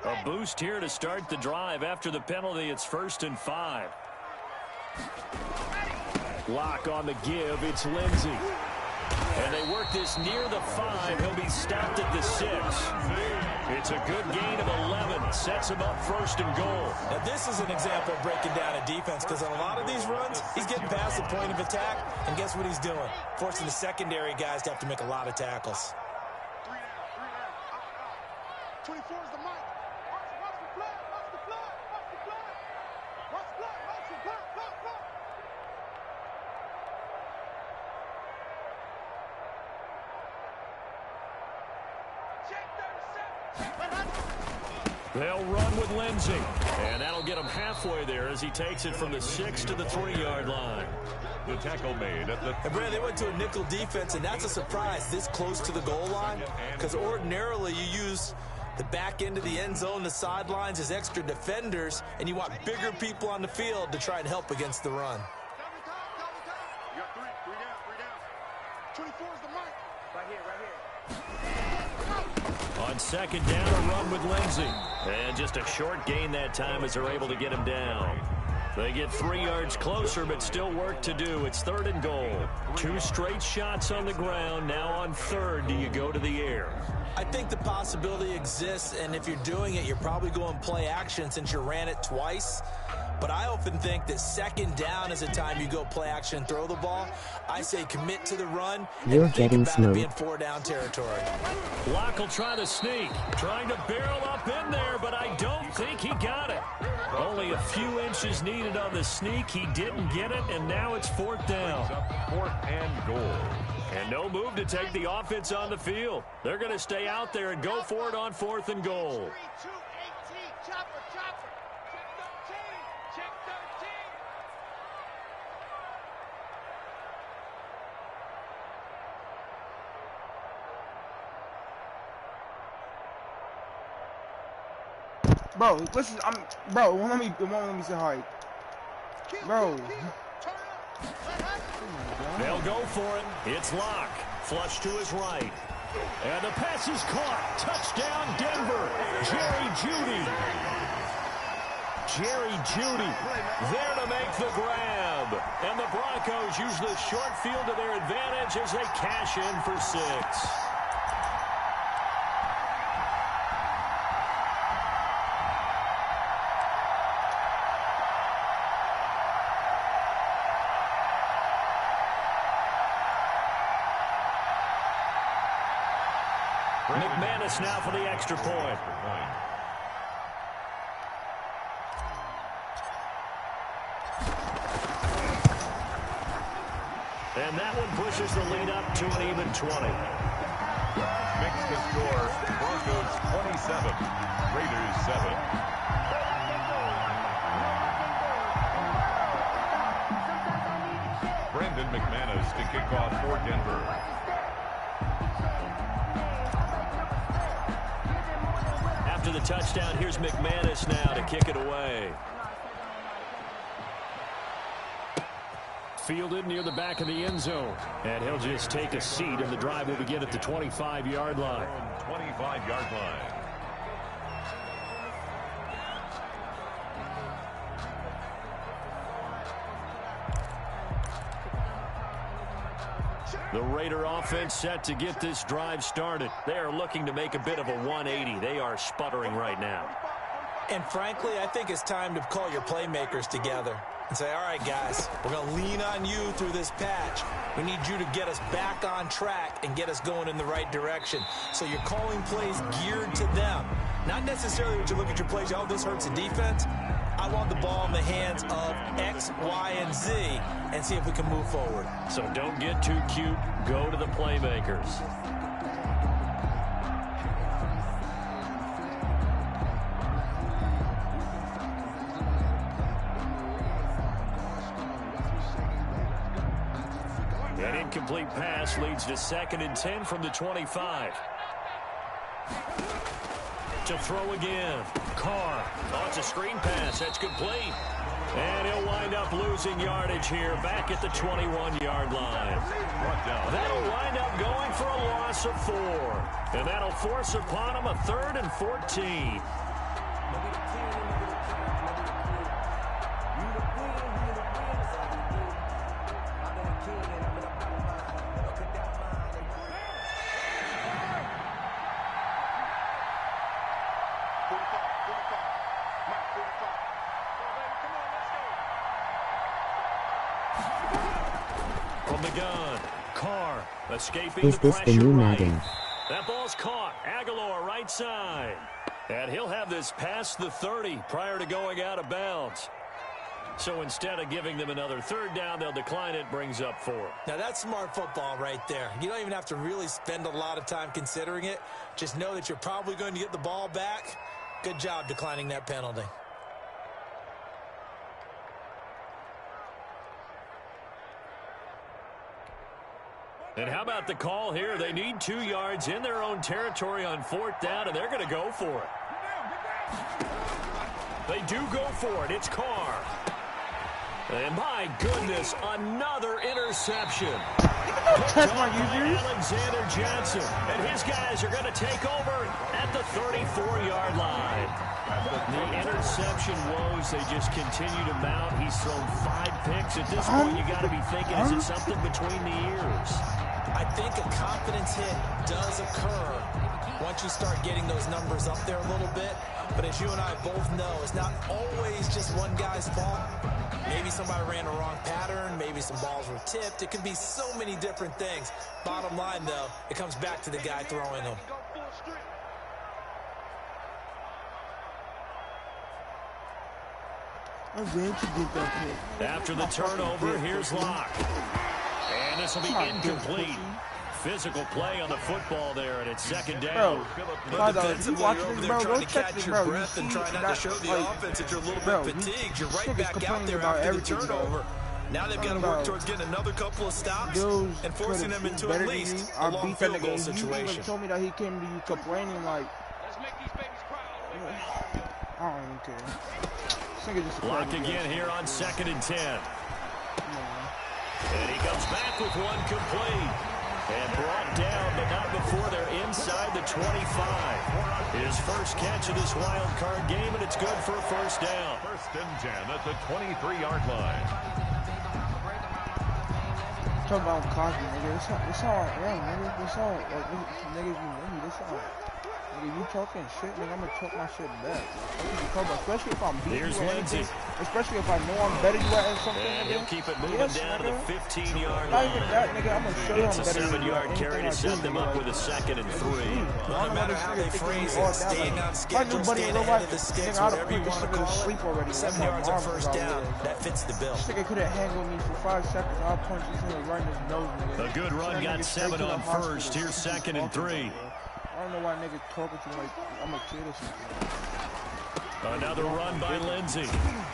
A boost here to start the drive. After the penalty, it's 1st and 5. Lock on the give. It's Lindsey. And they work this near the 5. He'll be stopped at the 6. It's a good gain of 11. Sets him up 1st and goal. Now, this is an example of breaking down a defense, because on a lot of these runs, he's getting past the point of attack, and guess what he's doing? Forcing the secondary guys to have to make a lot of tackles. 24 is the mic. Watch the flag. Watch the flag. Watch the flag. Watch the flag. Watch the flag. Flag. They'll run with Lindsey. And that'll get him halfway there as he takes it from the 6 to the 3-yard line. The tackle made at the... And Brad, they went to a nickel defense, and that's a surprise this close to the goal line, because ordinarily you use the back end of the end zone, the sidelines as extra defenders, and you want bigger people on the field to try and help against the run. You got three down. 24 is the mic. Right here. On 2nd down, a run with Lindsey. And just a short gain that time as they're able to get him down. They get 3 yards closer, but still work to do. It's 3rd and goal. 2 straight shots on the ground. Now on 3rd, do you go to the air? I think the possibility exists, and if you're doing it, you're probably going play action since you ran it twice. But I often think that 2nd down is the time you go play action and throw the ball. I say commit to the run. You're getting smoked. Being 4-down territory. Locke will try the sneak. Trying to barrel up in there, but I don't think he got it. Only a few inches needed on the sneak. He didn't get it, and now it's 4th down. 4th and goal. And no move to take the offense on the field. They're going to stay out there and go for it on 4th and goal. Bro, listen, bro, let me say hi. Bro. They'll go for it. It's Locke. Flush to his right. And the pass is caught. Touchdown, Denver. Jerry Jeudy. Jerry Jeudy there to make the grab. And the Broncos use the short field to their advantage as they cash in for 6. McManus now for the extra point. And that one pushes the lead up to an even 20. Makes the score Broncos 27, Raiders 7. Brandon McManus to kick off for Denver. After the touchdown, here's McManus now to kick it away. Fielded near the back of the end zone. And he'll just take a seat, and the drive will begin at the 25-yard line. 25-yard line. The Raider offense set to get this drive started. They are looking to make a bit of a 180. They are sputtering right now. And frankly, I think it's time to call your playmakers together and say, all right, guys, we're going to lean on you through this patch. We need you to get us back on track and get us going in the right direction. So you're calling plays geared to them. Not necessarily when you look at your plays, oh, this hurts the defense. I want the ball in the hands of X, Y, and Z and see if we can move forward. So don't get too cute. Go to the playmakers. An incomplete pass leads to 2nd and 10 from the 25. To throw again. Carr. Oh, it's a screen pass. That's complete. And he'll wind up losing yardage here back at the 21-yard line. That'll wind up going for a loss of 4. And that'll force upon him a 3rd and 14. From the gun, Carr escaping Is this the new Madden? That ball's caught. Aguilar right side. And he'll have this past the 30 prior to going out of bounds. So instead of giving them another 3rd down, they'll decline it, brings up 4. Now that's smart football right there. You don't even have to really spend a lot of time considering it. Just know that you're probably going to get the ball back. Good job declining that penalty. And how about the call here? They need 2 yards in their own territory on 4th down, and they're going to go for it. They do go for it. It's Carr. And my goodness, another interception. Alexander Johnson. And his guys are going to take over at the 34-yard line. The interception woes, they just continue to mount. He's thrown 5 picks. At this point, you got to be thinking, is it something between the ears? I think a confidence hit does occur once you start getting those numbers up there a little bit. But as you and I both know, it's not always just one guy's fault. Maybe somebody ran a wrong pattern. Maybe some balls were tipped. It could be so many different things. Bottom line, though, it comes back to the guy throwing them. After the turnover, here's Locke. And this will be incomplete. Physical play on the football there, and it's second down. But defensively, you're over there trying to catch your breath and try not to show the offense that you're a little bit fatigued. You're right back out there after the turnover. Now they've got to work towards getting another couple of stops and forcing them into at least a long field goal situation. You told me that he came to you complaining like, I don't even care. Lock again here on 2nd and 10. And he comes back with one complete. And brought down, but not before they're inside the 25. His first catch of this wild card game, and it's good for a first down. 1st and 10 at the 23-yard line. Talk about Cosby, nigga. It's all right, nigga. It's all like niggas be nigga. It's all right. Nigga, you talking shit, nigga. I'm gonna talk my shit back. Especially if I'm beating you at anything. Especially if I know I'm better you at something, and nigga. He'll keep it moving down to the 15-yard line. Not even that, nigga. I'm gonna show you I'm better. It's a 7-yard carry to set them up with a 2nd and 3. No matter how they phrase it, staying on schedule, staying ahead of the sticks, whatever you want to call it, 7 yards on first down, that fits the bill. This nigga could have handled me for 5 seconds. I'll punch this nigga right in his nose, nigga. A good run got 7 on first. Here's 2nd and 3. I don't know why niggas talking to me like I'm a kid or something. Another run by Lindsey.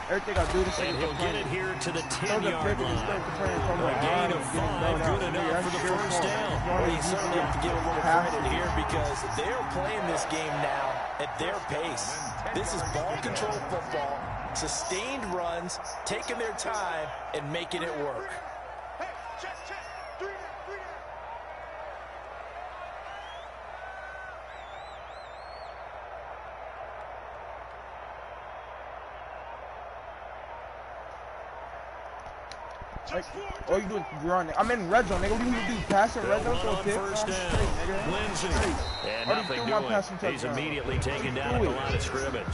Everything I do, this and he'll get it here to the 10-yard line. A gain of 5, good enough for the first down. Well, you certainly have to give a little credit here because they're playing this game now at their pace. This is ball control football, sustained runs, taking their time, and making it work. Like, all you do is run. I'm in red zone, nigga. What do you do? Pass in red zone for a pick? First down. Lindsey. And nothing doing. He's immediately taken down at the line of scrimmage.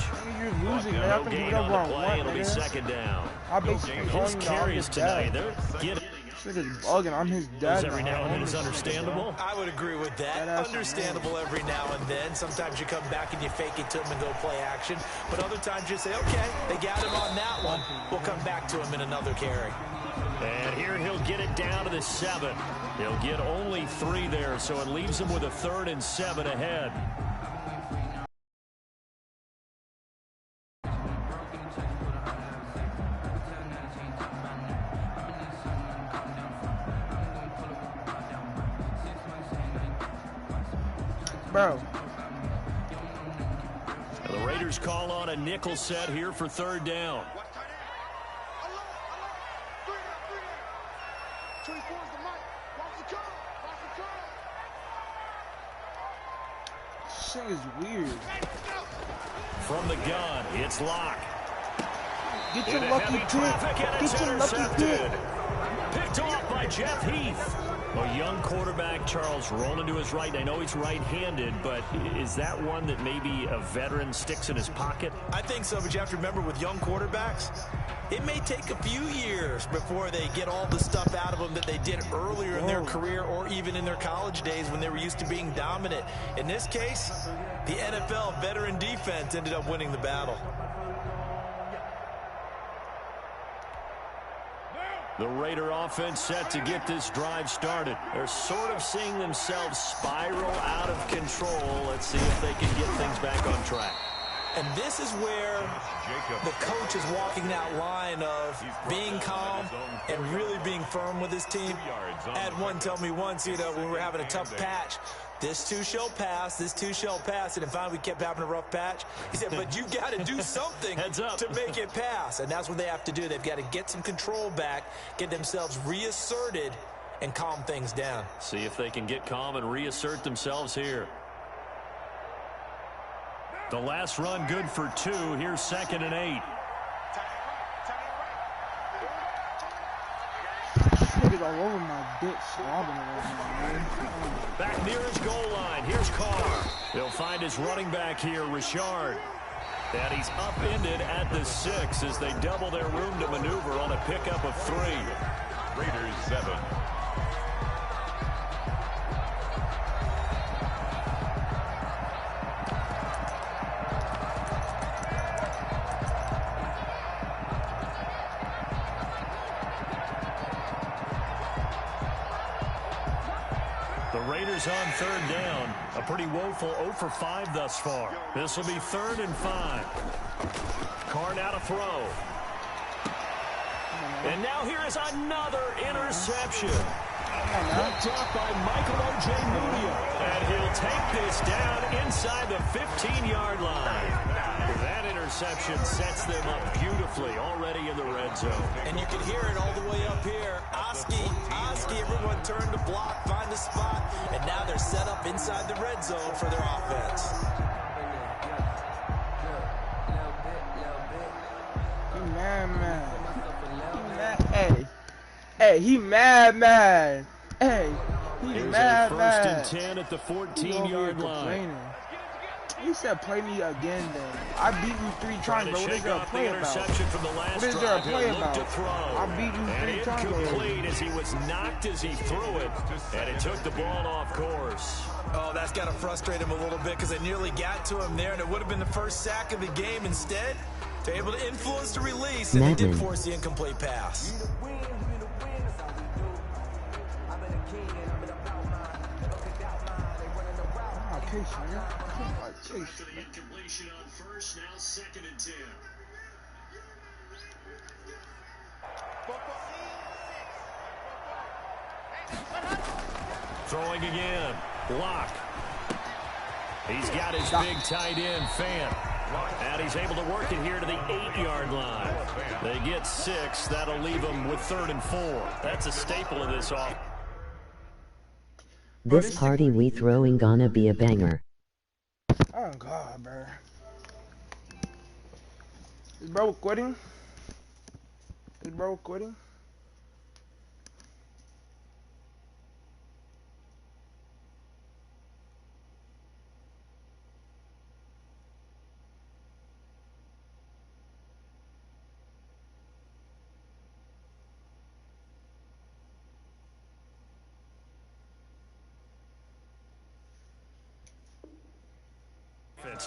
You're losing, man. I can do whatever I want, It'll be 2nd down. I basically his carries tonight. They're getting. This nigga's bugging. I'm his dad. Every now and then is understandable. I would agree with that. Understandable every now and then. Sometimes you come back and you fake it to him and go play action. But other times you say, okay, they got him on that one. We'll come back to him in another carry. And here he'll get it down to the 7. He'll get only 3 there, so it leaves him with a 3rd and 7 ahead. Bro. The Raiders call on a nickel set here for 3rd down. This thing is weird. From the gun, it's Locke. Get your lucky pick. Get your lucky pick. Picked off by Jeff Heath. A young quarterback, Charles, rolling to his right. I know he's right-handed, but is that one that maybe a veteran sticks in his pocket? I think so, but you have to remember with young quarterbacks, it may take a few years before they get all the stuff out of them that they did earlier in their career or even in their college days when they were used to being dominant. In this case, the NFL veteran defense ended up winning the battle. The Raider offense set to get this drive started. They're sort of seeing themselves spiral out of control. Let's see if they can get things back on track. And this is where the coach is walking that line of being calm and really being firm with his team. I had one tell me once, when we were having a tough patch, this too shall pass, this too shall pass. And if finally we kept having a rough patch, he said, but you got to do something to make it pass. And that's what they have to do. They've got to get some control back, get themselves reasserted, and calm things down. See if they can get calm and reassert themselves here. The last run good for 2. Here's 2nd and 8. Niggas all over my dick slobbing right now. Back near his goal line. Here's Carr. They'll find his running back here, Richard. And he's upended at the 6 as they double their room to maneuver on a pickup of 3. Raiders 7. The Raiders on 3rd down. A pretty woeful 0 for 5 thus far. This will be 3rd and 5. Carr now to throw. And now here is another interception. Picked up by Michael O.J. Mudia. And he'll take this down inside the 15-yard line. That interception sets them up beautifully already in the red zone. And you can hear it all the way up here. Oski, everyone turned to block, find the spot, and now they're set up inside the red zone for their offense. He mad. Hey, he mad. Hey, he Here's mad. 1st and 10 at the 14-yard line. He said, play me again then. I beat you 3 times, bro. What is there a play about? What is there a play about? I beat you 3 times incomplete as he was knocked as he threw it, and it took the ball off course. Oh, that's got to frustrate him a little bit because they nearly got to him there, and it would have been the first sack of the game. Instead, they're able to influence the release, and they did force the incomplete pass. After the incompletion on 1st, now 2nd and 10. Throwing again. Block. He's got his big tight end, Fant. And he's able to work it here to the 8-yard line. They get 6. That'll leave them with 3rd and 4. That's a staple of this offense. This party we throwing gonna be a banger. Oh God, bro. Is bro quitting?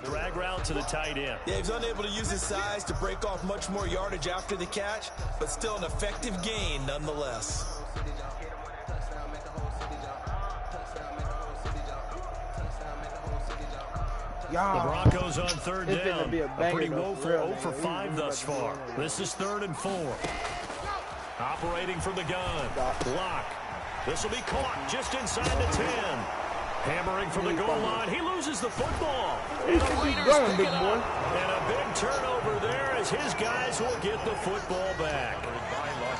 Drag route to the tight end. Yeah, he's unable to use his size to break off much more yardage after the catch, but still an effective gain nonetheless. The Broncos on 3rd down. A pretty woeful 0 for 5 thus far. This is 3rd and 4. Operating from the gun. Block. This will be caught just inside the 10. Hammering from the goal line. He loses the football. And the Raiders pick it up. And a big turnover there as his guys will get the football back.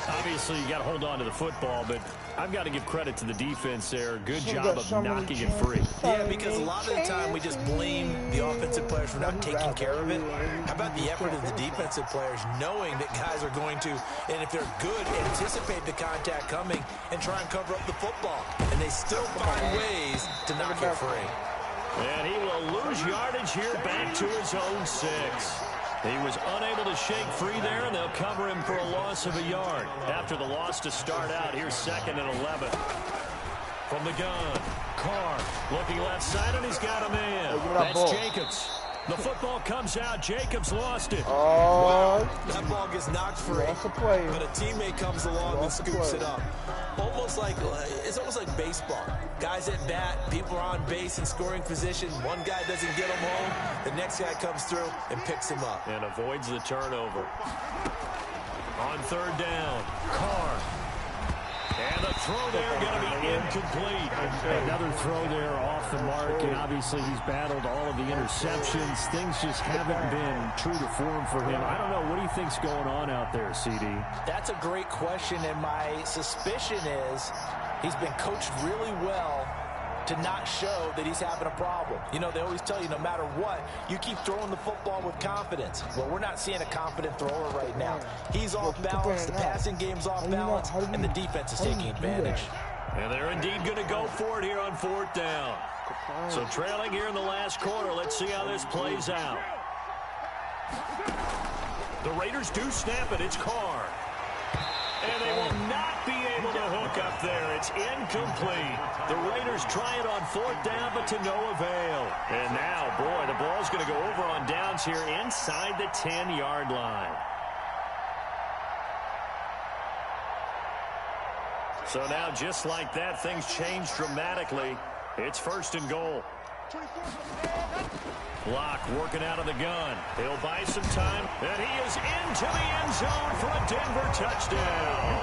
Obviously, you got to hold on to the football, but I've got to give credit to the defense there. Good job of knocking it free. Yeah, because a lot of the time we just blame the offensive players for not taking care of it. How about the effort of the defensive players knowing that guys are going to, and if they're good, anticipate the contact coming and try and cover up the football. And they still find ways to knock it free. And he will lose yardage here back to his own 6. He was unable to shake free there, and they'll cover him for a loss of a yard. After the loss to start out, here's 2nd and 11. From the gun, Carr looking left side, and he's got a man. That's Jacobs. The football comes out. Jacobs lost it. Wow. That ball gets knocked free, but a teammate comes along and scoops it up. It's almost like baseball. Guys at bat, people are on base in scoring position. One guy doesn't get him home. The next guy comes through and picks him up. And avoids the turnover. On 3rd down, Carr. And the throw there going to be incomplete. Another throw there off the mark, and obviously he's battled all of the interceptions. Things just haven't been true to form for him. I don't know. What do you think's going on out there, CD? That's a great question, and my suspicion is He's been coached really well to not show that he's having a problem. You know, they always tell you no matter what, you keep throwing the football with confidence. Well, we're not seeing a confident thrower right now. He's off balance, the passing game's off balance, and the defense is taking advantage. And they're indeed going to go for it here on 4th down. So trailing here in the last quarter. Let's see how this plays out. The Raiders do snap it. It's Carr. And they will not be able to hook up there. It's incomplete. The Raiders try it on 4th down, but to no avail. And now, boy, the ball's going to go over on downs here inside the 10-yard line. So now, just like that, things change dramatically. It's 1st and goal. Block working out of the gun. He'll buy some time, and he is into the end zone for a Denver touchdown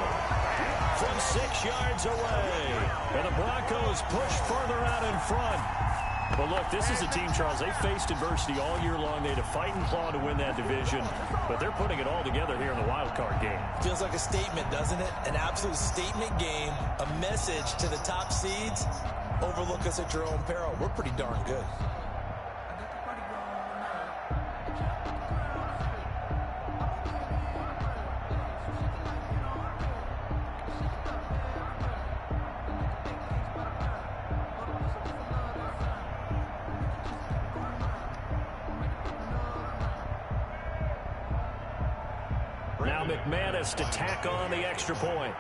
from 6 yards away. And the Broncos push further out in front. But look, this is a team, Charles, they faced adversity all year long. They had to fight and claw to win that division, but they're putting it all together here in the wild card game. Feels like a statement, doesn't it? An absolute statement game, a message to the top seeds. Overlook us at your own peril. We're pretty darn good. Now McManus to tack on the extra point.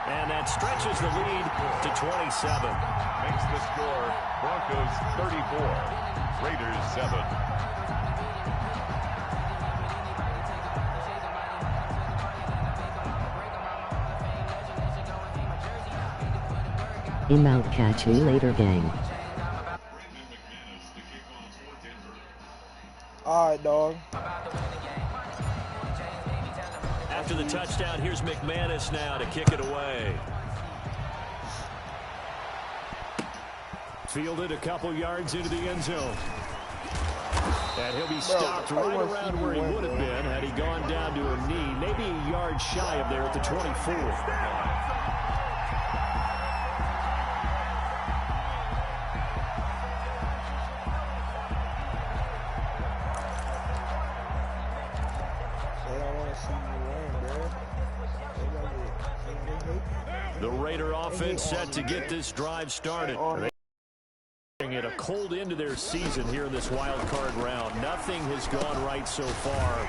And that stretches the lead to 27. Makes the score Broncos 34, Raiders 7. Out catch you later, gang. Alright, dog. After the touchdown, here's McManus now to kick it away. Fielded a couple yards into the end zone. And he'll be stopped right around where he would have been had he gone down to a knee, maybe a yard shy of there at the 24. The Raider offense set to get this drive started. At a cold end to their season here in this wild card round. Nothing has gone right so far,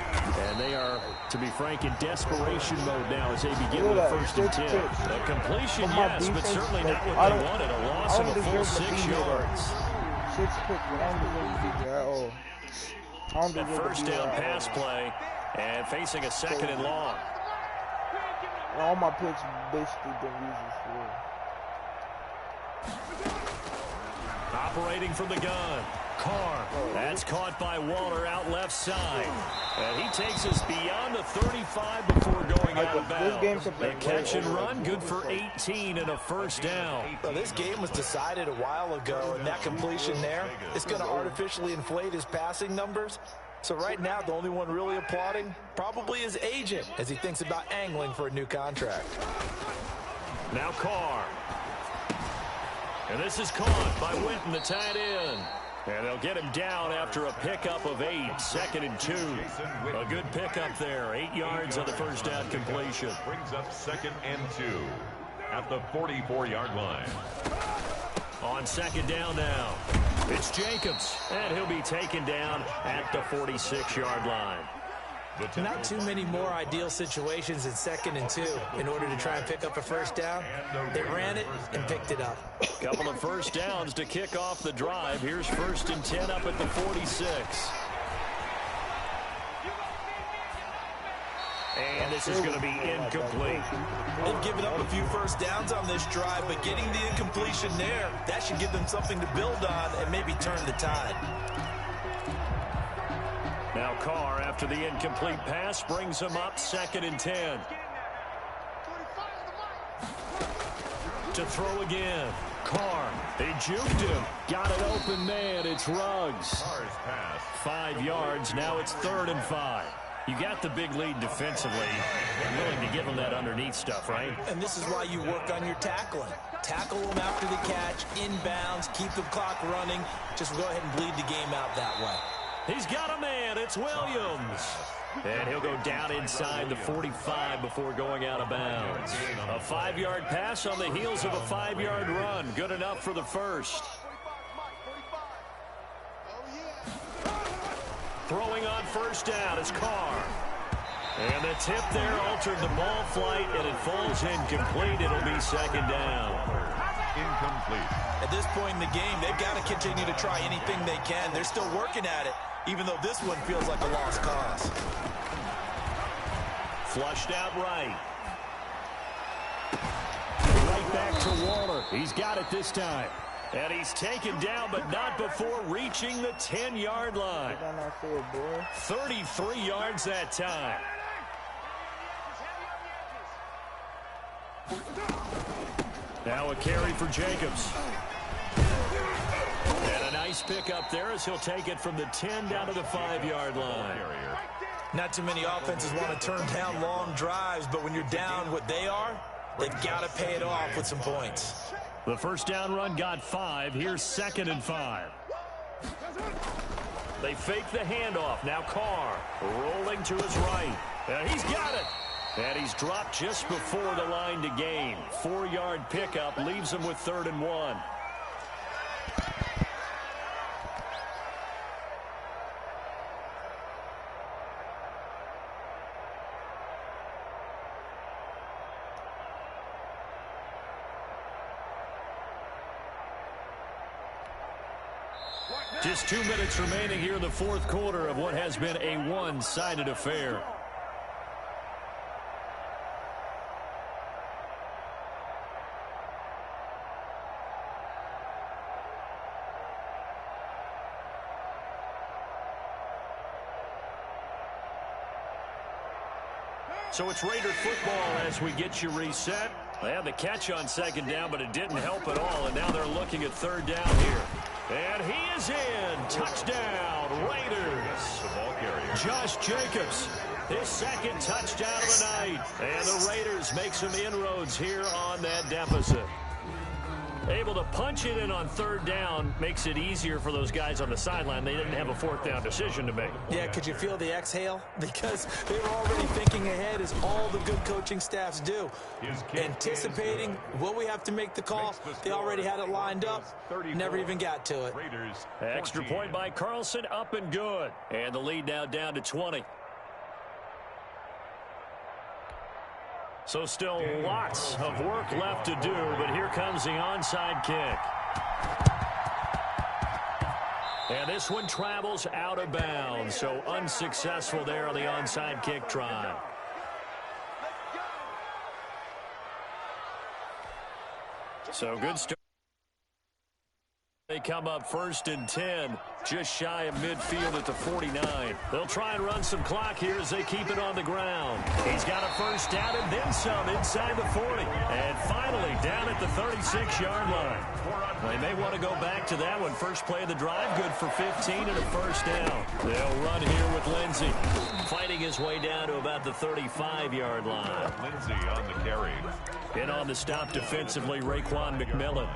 and they are, to be frank, in desperation mode now as they begin with 1st and 10. A completion, yes, but certainly not what they wanted. A loss of a full 6 yards. 6 picks, but I don't deserve to be at all. That 1st down pass play, and facing a 2nd and long. All my picks basically been useless for real. Operating from the gun. Carr. That's caught by Waller out left side. And he takes us beyond the 35 before going out of bounds. The catch and run, good for 18 and a 1st down. Well, this game was decided a while ago, and that completion there is going to artificially inflate his passing numbers. So right now, the only one really applauding probably his agent as he thinks about angling for a new contract. Now Carr. And this is caught by Witten, the tight end. And they'll get him down after a pickup of 8, 2nd and 2. A good pickup there, 8 yards on the 1st down completion. Brings up 2nd and 2 at the 44-yard line. On 2nd down now, it's Jacobs, and he'll be taken down at the 46-yard line. Not too many more ideal situations in 2nd and 2 in order to try and pick up a 1st down. They ran it and picked it up. Couple of 1st downs to kick off the drive. Here's 1st and 10 up at the 46. And this is going to be incomplete. They've given up a few 1st downs on this drive, but getting the incompletion there, that should give them something to build on and maybe turn the tide. Now Carr, after the incomplete pass, brings him up 2nd and 10. To throw again. Carr. They juked him. Got an open man. It's Ruggs. 5 yards. Now it's 3rd and 5. You got the big lead defensively. You're willing to give them that underneath stuff, right? And this is why you work on your tackling. Tackle them after the catch, inbounds, keep the clock running. Just go ahead and bleed the game out that way. He's got a man. It's Williams. And he'll go down inside the 45 before going out of bounds. A 5-yard pass on the heels of a 5-yard run. Good enough for the first. Throwing on first down is Carr. And the tip there altered the ball flight, and it falls incomplete. It'll be 2nd down. Incomplete. At this point in the game, they've got to continue to try anything they can. They're still working at it, even though this one feels like a lost cause. Flushed out right. Right back to Waller. He's got it this time. And he's taken down, but not before reaching the 10-yard line. 33 yards that time. Now a carry for Jacobs. And a nice pick up there as he'll take it from the 10 down to the 5-yard line. Not too many offenses want to turn down long drives, but when you're down what they are, they've got to pay it off with some points. The first down run got 5. Here's 2nd and 5. They fake the handoff. Now Carr rolling to his right. And he's got it. And he's dropped just before the line to gain. 4-yard pickup leaves him with 3rd and 1. Just 2 minutes remaining here in the 4th quarter of what has been a one-sided affair. So it's Raider football as we get you reset. They had the catch on 2nd down, but it didn't help at all, and now they're looking at 3rd down here. And he is in. Touchdown, Raiders. Josh Jacobs, his 2nd touchdown of the night. And the Raiders make some inroads here on that deficit. Able to punch it in on 3rd down makes it easier for those guys on the sideline. They didn't have a 4th down decision to make. Yeah, could you feel the exhale? Because they were already thinking ahead, as all the good coaching staffs do. Anticipating, will we have to make the call? They already had it lined up, never even got to it. Extra point by Carlson, up and good. And the lead now down to 20. So still lots of work left to do, but here comes the onside kick. And this one travels out of bounds, so unsuccessful there on the onside kick try. So good start. They come up 1st and 10, just shy of midfield at the 49. They'll try and run some clock here as they keep it on the ground. He's got a 1st down and then some inside the 40. And finally down at the 36-yard line. They may want to go back to that one. First play of the drive, good for 15 and a 1st down. They'll run here with Lindsey, fighting his way down to about the 35-yard line. Lindsey on the carry. In on the stop defensively, Raekwon McMillan.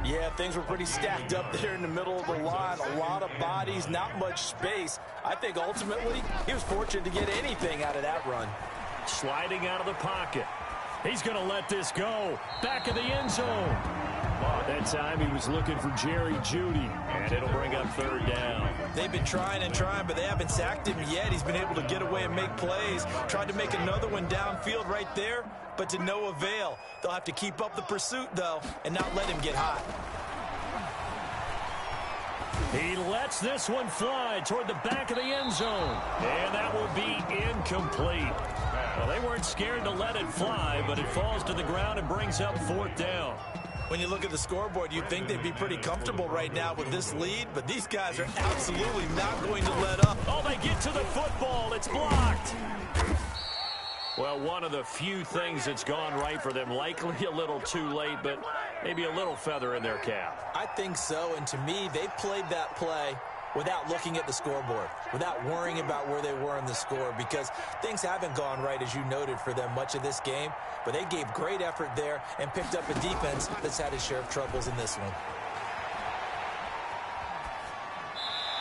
Yeah, things were pretty stacked up there in the middle of the line. A lot of bodies, not much space. I think ultimately he was fortunate to get anything out of that run. Sliding out of the pocket. He's going to let this go. Back of the end zone. That time he was looking for Jerry Jeudy, and it'll bring up 3rd down. They've been trying and trying, but they haven't sacked him yet. He's been able to get away and make plays. Tried to make another one downfield right there, but to no avail. They'll have to keep up the pursuit, though, and not let him get hot. He lets this one fly toward the back of the end zone, and that will be incomplete. Well, they weren't scared to let it fly, but it falls to the ground and brings up 4th down. When you look at the scoreboard, you'd think they'd be pretty comfortable right now with this lead, but these guys are absolutely not going to let up. Oh, they get to the football. It's blocked. Well, one of the few things that's gone right for them, likely a little too late, but maybe a little feather in their cap. I think so, and to me, they played that play without looking at the scoreboard, without worrying about where they were in the score, because things haven't gone right, as you noted, for them much of this game. But they gave great effort there and picked up a defense that's had its share of troubles in this one.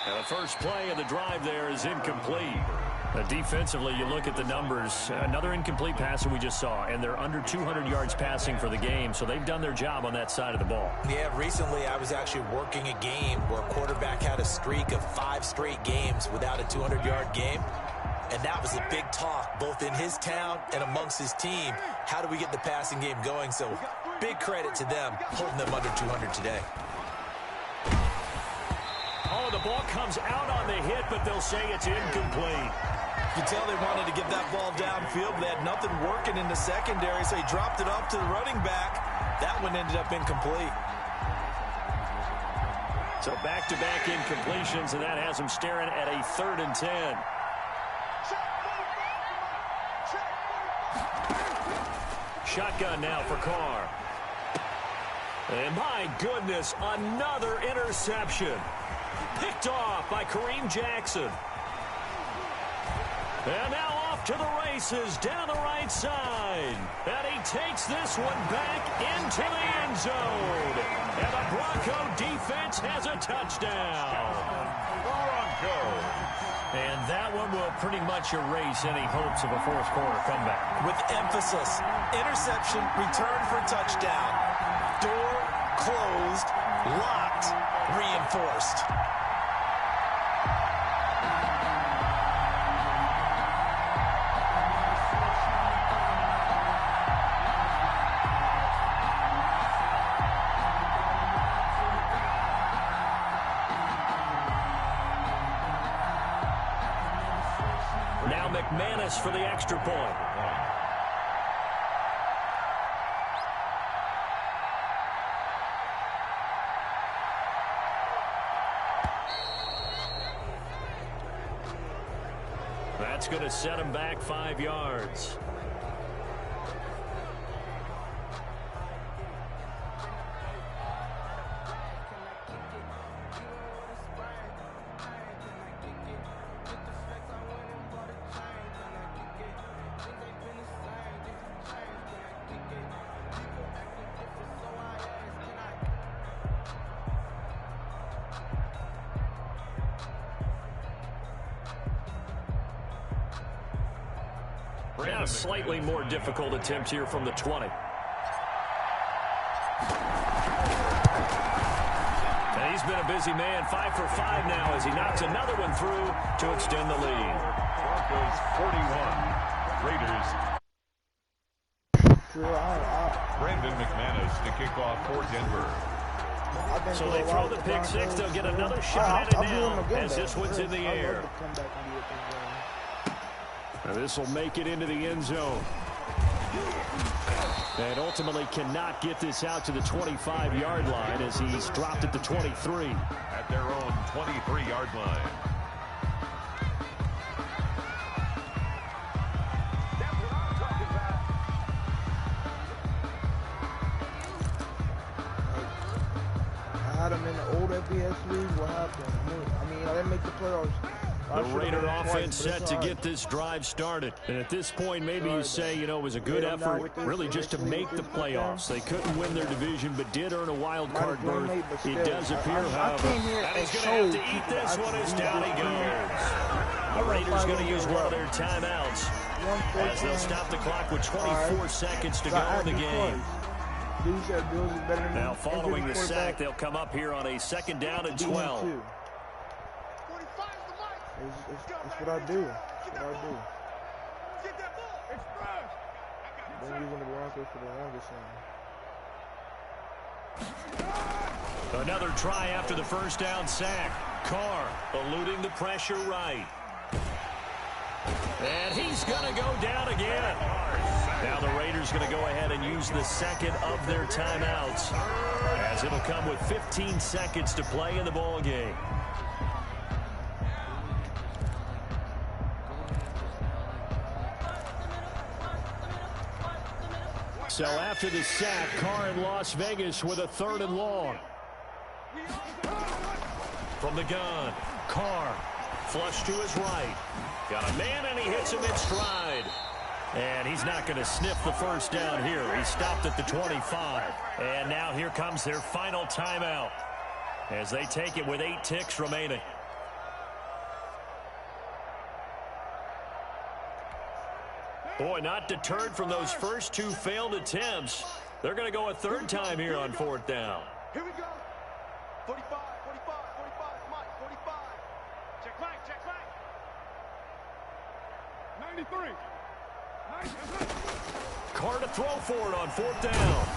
And the first play of the drive there is incomplete. Defensively, you look at the numbers. Another incomplete pass that we just saw, and they're under 200 yards passing for the game, so they've done their job on that side of the ball. Yeah, recently I was actually working a game where a quarterback had a streak of 5 straight games without a 200-yard game, and that was a big talk, both in his town and amongst his team. How do we get the passing game going? So big credit to them, holding them under 200 today. Oh, the ball comes out on the hit, but they'll say it's incomplete. You can tell they wanted to get that ball downfield. They had nothing working in the secondary, so he dropped it off to the running back. That one ended up incomplete. So back-to-back incompletions, and that has them staring at a 3rd and 10. Shotgun now for Carr. And my goodness, another interception. Picked off by Kareem Jackson. And now off to the races down the right side. And he takes this one back into the end zone. And the Bronco defense has a touchdown. And that one will pretty much erase any hopes of a fourth-quarter comeback. With emphasis, interception, return for touchdown. Door closed, locked, reinforced. McManus for the extra point. That's going to set him back 5 yards. A slightly more difficult attempt here from the 20. And he's been a busy man, 5 for 5 now as he knocks another one through to extend the lead. Broncos 41, Raiders. Brandon McManus to kick off for Denver. So they throw the pick six. They'll get another shot at it now as this one's in the air. Now this will make it into the end zone. And ultimately cannot get this out to the 25-yard line as he's dropped at the 23. At their own 23-yard line. I had him in the old FBS league. What happened? I mean, I didn't make the playoffs. The Raider offense set to get this drive started. And at this point, maybe you say, you know, it was a good effort, really just to make the playoffs. They couldn't win their division, but did earn a wild card berth. It does appear, however, that he's going to have to eat this one as down he goes. The Raiders going to use one of their timeouts as they'll stop the clock with 24 seconds to go in the game. Now, following the sack, they'll come up here on a 2nd down and 12. It's what I do. It's what I do. Been using the Broncos for the longest time. Another try after the first down sack. Carr eluding the pressure right. And he's going to go down again. Now the Raiders going to go ahead and use the second of their timeouts as it'll come with 15 seconds to play in the ball game. So after the sack, Carr in Las Vegas with a 3rd and long. From the gun, Carr, flush to his right. Got a man, and he hits him in stride. And he's not going to sniff the first down here. He stopped at the 25. And now here comes their final timeout as they take it with 8 ticks remaining. Boy, not deterred from those first 2 failed attempts. They're going to go a 3rd time here on 4th down. Here we go. 45, 45, 45, Mike, 45. Check back, check back. 93. Carr to throw for it on 4th down.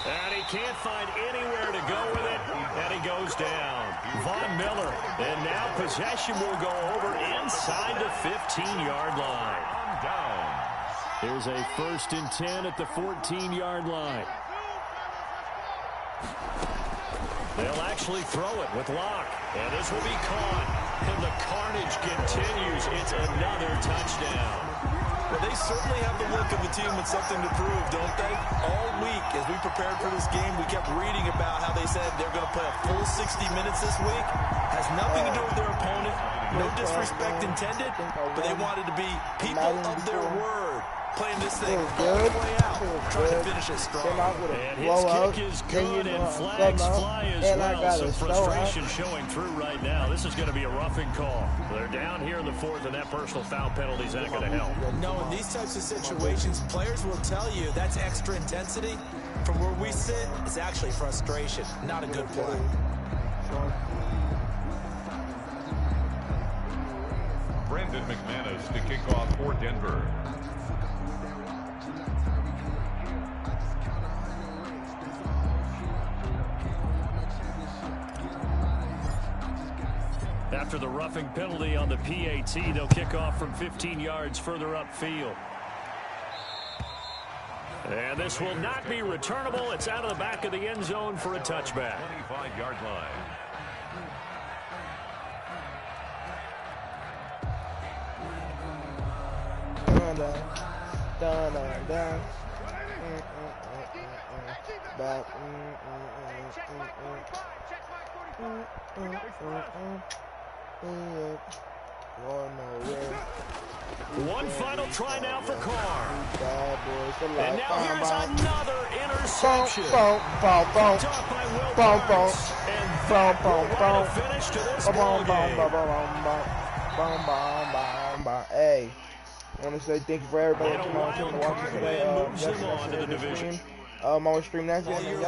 And he can't find anywhere to go with it, and he goes down. Von Miller, and now possession will go over inside the 15-yard line. Here's a 1st and 10 at the 14-yard line. They'll actually throw it with Locke, and this will be caught. And the carnage continues. It's another touchdown. Well, they certainly have the look of a team with something to prove, don't they? All week, as we prepared for this game, we kept reading about how they said they're going to play a full 60 minutes this week. Has nothing to do with their opponent. No disrespect intended, but they wanted to be people of their word. Playing this thing all the way out, trying to finish it strong. And his kick is good, and flags fly as well. So frustration showing through right now. This is going to be a roughing call. They're down here in the 4th, and that personal foul penalty is not going to help. No, in these types of situations, players will tell you that's extra intensity. From where we sit, it's actually frustration, not a good play. Brandon McManus to kick off for Denver. After the roughing penalty on the PAT, they'll kick off from 15 yards further upfield. And this will not be returnable. It's out of the back of the end zone for a touchback. 25-yard line. One final try now for Carr. And now here's another interception. And finish to this ball game. Hey, I want to say thank you for everybody watching today. My stream next year.